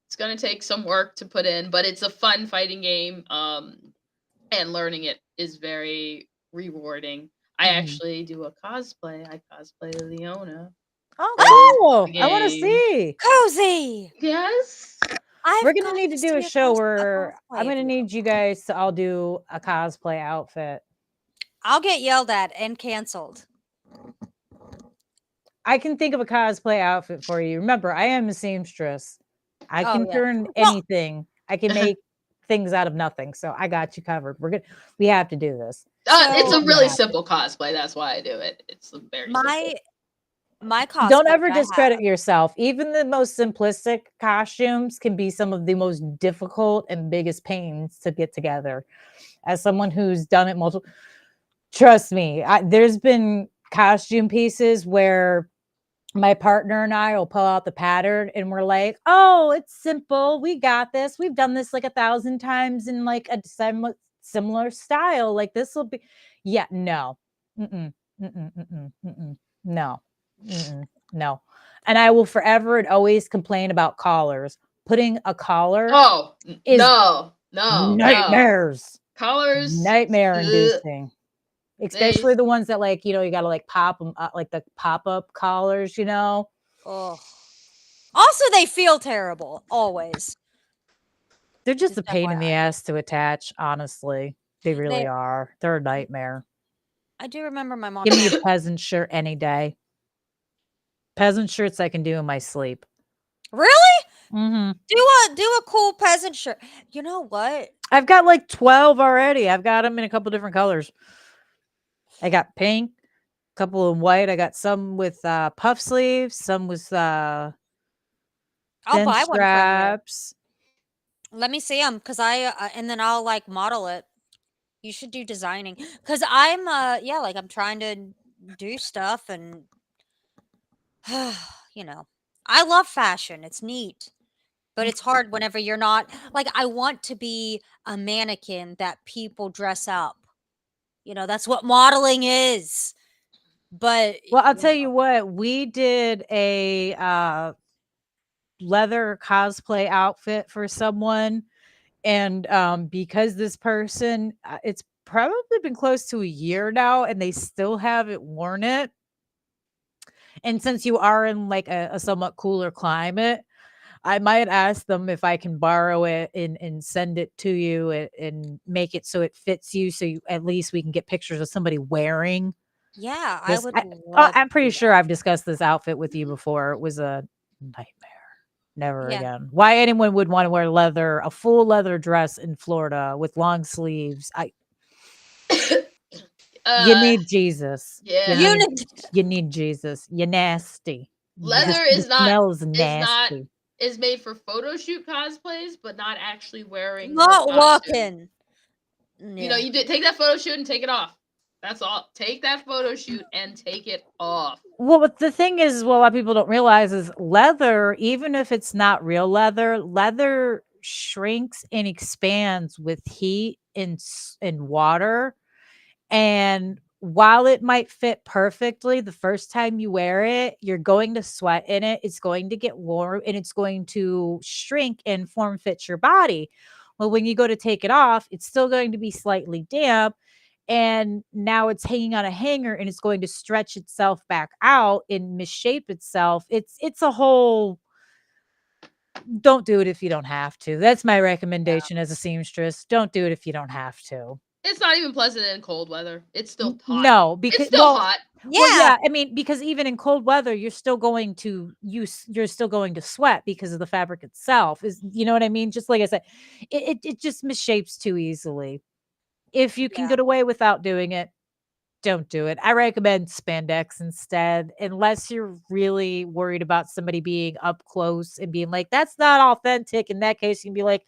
it's gonna take some work to put in, but it's a fun fighting game. And learning it is very rewarding. I Mhm. actually do a cosplay. I cosplay Leona Oh, from cool. the I want to game. see. Cozy. Yes. I've We're going to got need to to do see a show where a I'm cosplay going of to you. need you guys to all do a cosplay outfit. I'll get yelled at and canceled. I can think of a cosplay outfit for you. Remember, I am a seamstress. I Oh can yeah. turn Well, anything. I can make things out of nothing. So I got you covered. We're good. We have to do this. It's so a We really have to. simple cosplay. That's why I do it. It's very simple. my Don't cosplay ever that I discredit have. yourself. Even the most simplistic costumes can be some of the most difficult and biggest pains to get together. As someone who's done it multiple, trust me, there's been costume pieces where my partner and I will pull out the pattern and we're like, oh, it's simple. We got this. We've done this like 1,000 times in like a similar style. Like this will be, yeah, no. Mm-mm, mm-mm, mm-mm, mm-mm, no. Mm-mm, no. And I will forever and always complain about collars. Putting a collar Oh is no. nightmares. Colors, Nightmare ugh, inducing. they Especially the ones that like, you gotta like pop them up, like the pop-up collars, Oh. Also, they feel terrible. Always. They're just a Just pain in the FYI. ass to attach, honestly. They They. really are. They're a nightmare. I do remember my mom Give me a saying, peasant shirt any day. Peasant shirts I can do in my sleep. "Really? Mhm. Do a cool peasant shirt." You know what? I've got like 12 already. I've got them in a couple different colors. I got pink, a couple in white. I got some with puff sleeves, some with I'll thin buy one from you. straps. Let me see them, cause and then I'll like model it. You should do designing, cause I'm yeah, like I'm trying to do stuff and you know, I love fashion. It's neat. But it's hard whenever you're not like, I want to be a mannequin that people dress up. That's what modeling is. But, Well, I'll tell you what, we did a leather cosplay outfit for someone. And because this person, it's probably been close to a year now and they still haven't worn it. And since you are in like a somewhat cooler climate, I might ask them if I can borrow it and send it to you and make it so it fits you. So at least we can get pictures of somebody wearing yeah, I this. would love I'm to pretty do sure that. I've discussed this outfit with you before. It was a nightmare. Never Yeah. again. Why anyone would want to wear a full leather dress in Florida with long sleeves? You uh need Jesus. You yeah. need Unity. you need Jesus. You're nasty. Yeah. Leather The smell is is not nasty. is made for photo shoot cosplays, but not actually wearing the Not costume. walking. You know, Yeah. you take that photo shoot and take it off. That's all. Take that photo shoot and take it off. Well, what the thing is, what a lot of people don't realize is leather, even if it's not real leather, leather shrinks and expands with heat and water. And while it might fit perfectly the first time you wear it, you're going to sweat in it. It's going to get warm and it's going to shrink and form fit your body. Well, when you go to take it off, it's still going to be slightly damp. And now it's hanging on a hanger and it's going to stretch itself back out and misshape itself. It's a whole, don't do it if you don't have to. That's my recommendation as a seamstress. Don't do it if you don't have to. It's not even pleasant in cold weather. It's still hot. No, It's because still hot. Yeah. yeah, I mean, because even in cold weather, you're still going to sweat because of the fabric itself. You know what I mean? Just like I said, it just misshapes too easily. If you can Yeah. get away without doing it, don't do it. I recommend spandex instead, unless you're really worried about somebody being up close and being like, that's not authentic. In that case, you can be like,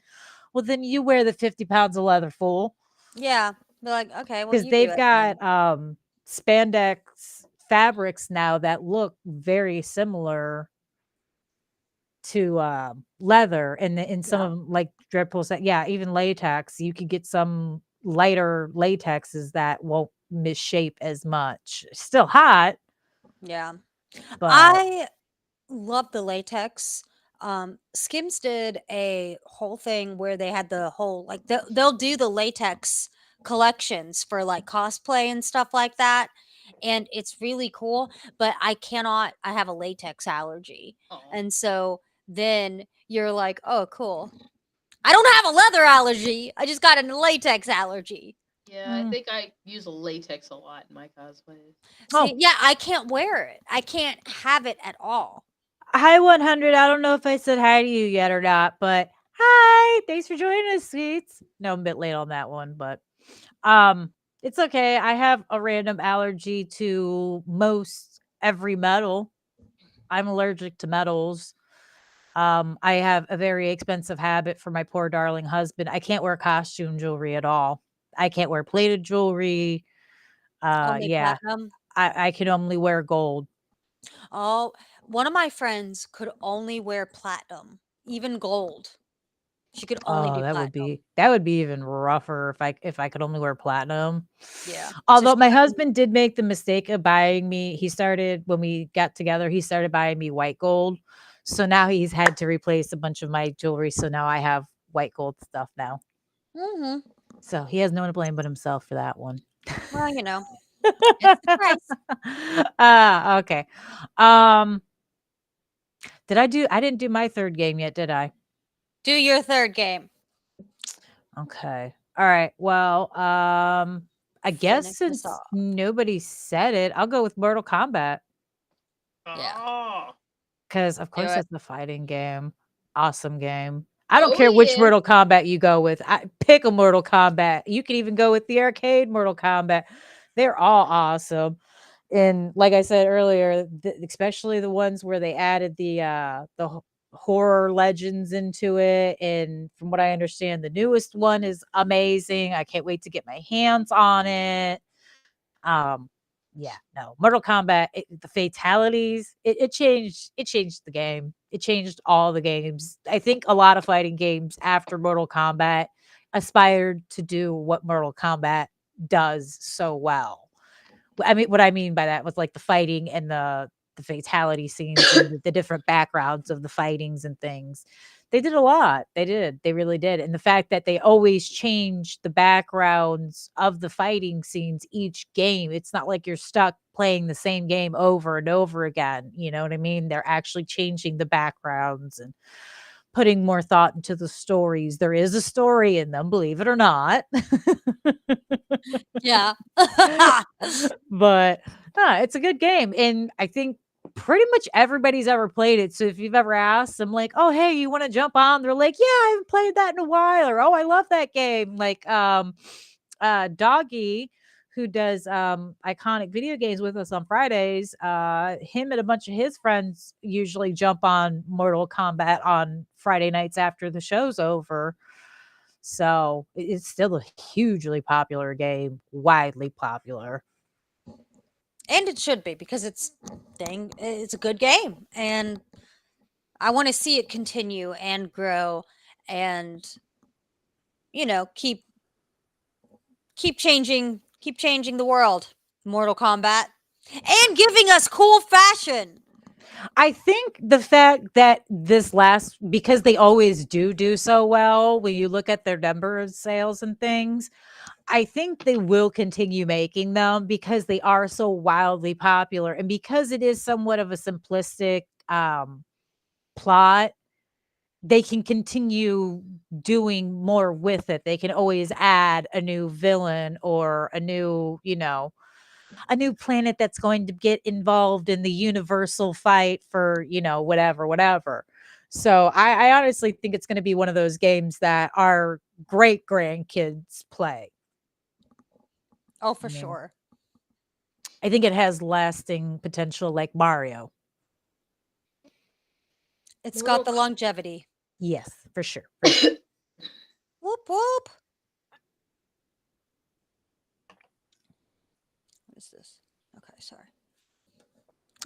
well, then you wear the 50 pounds of leather, fool. Yeah. Be like, okay, well, Because you do they've it then. got spandex fabrics now that look very similar to leather, and in some Yeah. of them, like Dreadpool said, yeah, even latex. You could get some lighter latexes that won't misshape as much. Still hot, Yeah. but I love the latex. Skims did a whole thing where they had the whole like they'll do the latex collections for like cosplay and stuff like that, and it's really cool. But I cannot. I have a latex allergy, Oh. and so then you're like, oh, cool. I don't have a leather allergy. I just got a latex allergy. Yeah, I mm, think I use latex a lot in my cosplays. See, oh, yeah, I can't wear it. I can't have it at all. hi 100. I don't know if I said hi to you yet or not, but hi. Thanks for joining us, sweets. No, I'm a bit late on that one, but um it's okay. I have a random allergy to most every metal. I'm allergic to metals. I have a very expensive habit for my poor darling husband. I can't wear costume jewelry at all. I can't wear plated jewelry. Only Yeah, platinum. I can only wear gold. Oh, one of my friends could only wear platinum, even gold. She could only Oh, do platinum. that would be even rougher if I could only wear platinum. Yeah. So Although she my couldn't. husband did make the mistake of buying me, he started when we got together, he started buying me white gold. So now he's had to replace a bunch of my jewelry. So now I have white gold stuff now. Hmm. So he has no one to blame but himself for that one. Well, it's the price. Okay. Um, I didn't do my third game yet, did I? Do your third game. Okay. All right. Well, I guess Finish this since off. nobody said it, I'll go with Mortal Kombat Yeah. Oh. because, of Do course, it. it's a fighting game. Awesome game. I don't Oh care which yeah. Mortal Kombat you go with. Pick a Mortal Kombat. You can even go with the arcade Mortal Kombat. They're all awesome. And like I said earlier, especially the ones where they added the horror legends into it, and from what I understand, the newest one is amazing. I can't wait to get my hands on it. Um, yeah, no, Mortal Kombat, the fatalities, it changed the game. It changed all the games. I think a lot of fighting games after Mortal Kombat aspired to do what Mortal Kombat does so well. I mean, what I mean by that was like the fighting and the fatality scenes and the different backgrounds of the fightings and things. They did a lot. They did. They really did. And the fact that they always change the backgrounds of the fighting scenes each game. It's not like you're stuck playing the same game over and over again. You know what I mean? They're actually changing the backgrounds and putting more thought into the stories. There is a story in them, believe it or not. Yeah. But it's a good game, and I think pretty much everybody's ever played it. So if you've ever asked them, like, "Oh, hey, you want to jump on?" They're like, "Yeah, I haven't played that in a while," or "Oh, I love that game." Like, Doggy, who does iconic video games with us on Fridays, him and a bunch of his friends usually jump on Mortal Kombat on Friday nights after the show's over. So it's still a hugely popular game, widely popular. And it should be because it's a good game and I want to see it continue and grow and keep changing the world. Mortal Kombat and giving us cool fashion. I think the fact that this last, because they always do so well when you look at their number of sales and things, I think they will continue making them because they are so wildly popular and because it is somewhat of a simplistic plot. They can continue doing more with it. They can always add a new villain or a new, a new planet that's going to get involved in the universal fight for, whatever, whatever. So I honestly think it's going to be one of those games that our great grandkids play. Oh, I for mean, sure. I think it has lasting potential like Mario. It's got Mortal the longevity. Yes, for sure. For sure. Whoop whoop. What is this? Okay, sorry.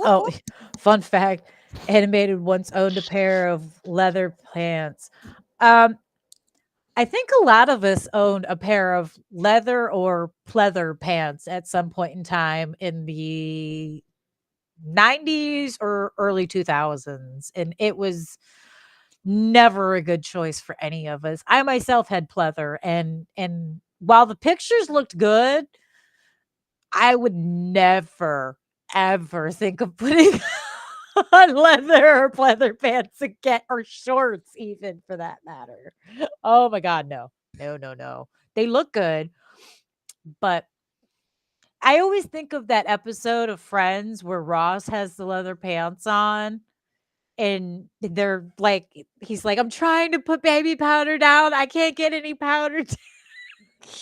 Oh, fun fact, Animated once owned a pair of leather pants. Um, I think a lot of us owned a pair of leather or pleather pants at some point in time in the 90s or early 2000s, and it was never a good choice for any of us. I myself had pleather, and while the pictures looked good, I would never ever think of putting on leather or pleather pants again, or shorts even for that matter. Oh my god, no. No, no, no. They look good, but I always think of that episode of Friends where Ross has the leather pants on and they're like he's like, "I'm trying to put baby powder down. I can't get any powder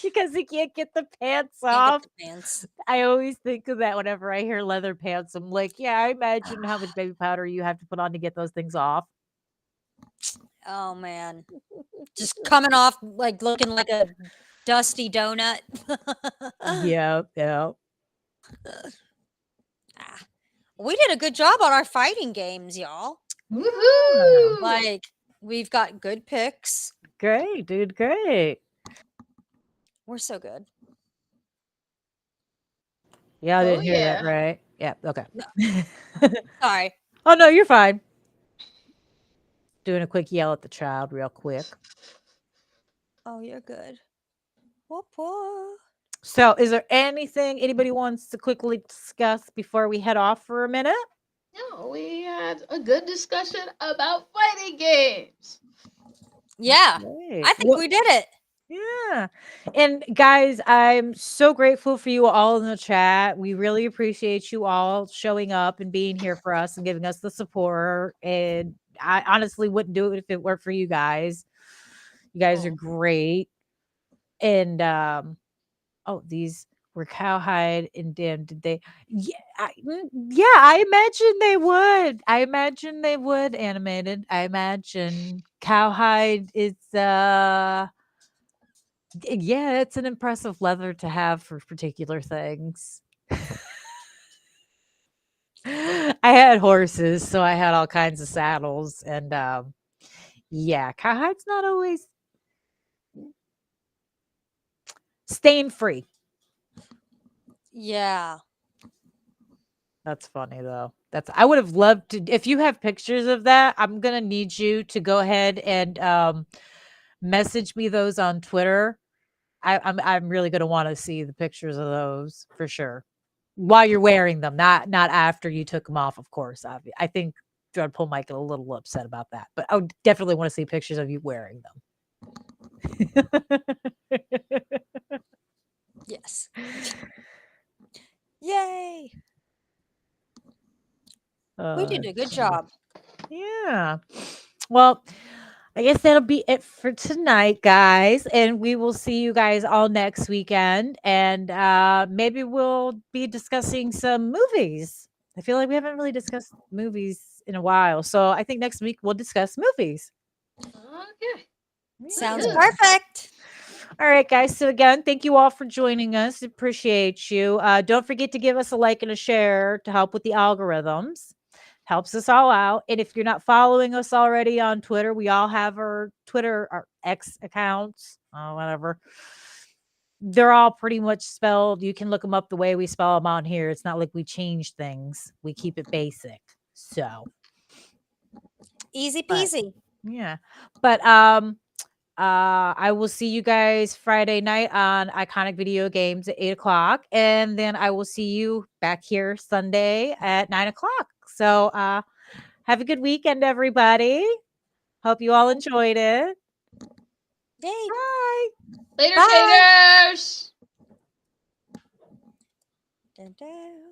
because he can't get the pants Can't get off." the pants. I always think of that whenever I hear leather pants. I'm like, yeah, I imagine how much baby powder you have to put on to get those things off. Oh man, just coming off like looking like a dusty donut. Yeah, yeah. Ah, we did a good job on our fighting games, y'all. Woohoo! Like we've got good picks. Great, dude, great. We're so good. Yeah, I Oh didn't hear that yeah. right. Yeah, okay. Sorry. Oh no, you're fine. Doing a quick yell at the child real quick. Oh, you're good. Whoop, whoop. So, is there anything anybody wants to quickly discuss before we head off for a minute? No, we had a good discussion about fighting games. Yeah, Great. I think we did it. Yeah. And guys, I'm so grateful for you all in the chat. We really appreciate you all showing up and being here for us and giving us the support. And I honestly wouldn't do it if it weren't for you guys. You guys are Oh. great. And oh, these were Cowhide and Dim. Did they? Yeah, I imagine they would. I imagine they would animated. I imagine Cowhide is yeah, it's an impressive leather to have for particular things. I had horses, so I had all kinds of saddles, and yeah, cowhide's not always stain free. Yeah. That's funny though. That's I would have loved to if you have pictures of that, I'm gonna need you to go ahead and message me those on Twitter. I'm really gonna want to see the pictures of those for sure. While you're wearing them, not after you took them off, of course. I think Dreadpool might get a little upset about that, but I would definitely want to see pictures of you wearing them. Yes. Yay. We did a good job. Yeah. Well, I guess that'll be it for tonight, guys. And we will see you guys all next weekend. And maybe we'll be discussing some movies. I feel like we haven't really discussed movies in a while. So I think next week we'll discuss movies. Okay. Sounds Yeah. perfect. All right, guys. So again, thank you all for joining us. Appreciate you. Don't forget to give us a like and a share to help with the algorithms. Helps us all out. And if you're not following us already on Twitter, we all have our Twitter, our X accounts, whatever. They're all pretty much spelled. You can look them up the way we spell them on here. It's not like we change things. We keep it basic. So Easy But- peasy. yeah. But I will see you guys Friday night on Iconic Video Games at 8:00. And then I will see you back here Sunday at 9:00. So have a good weekend, everybody. Hope you all enjoyed it. Yay. Bye. Later, Bye. taters. Dun, dun.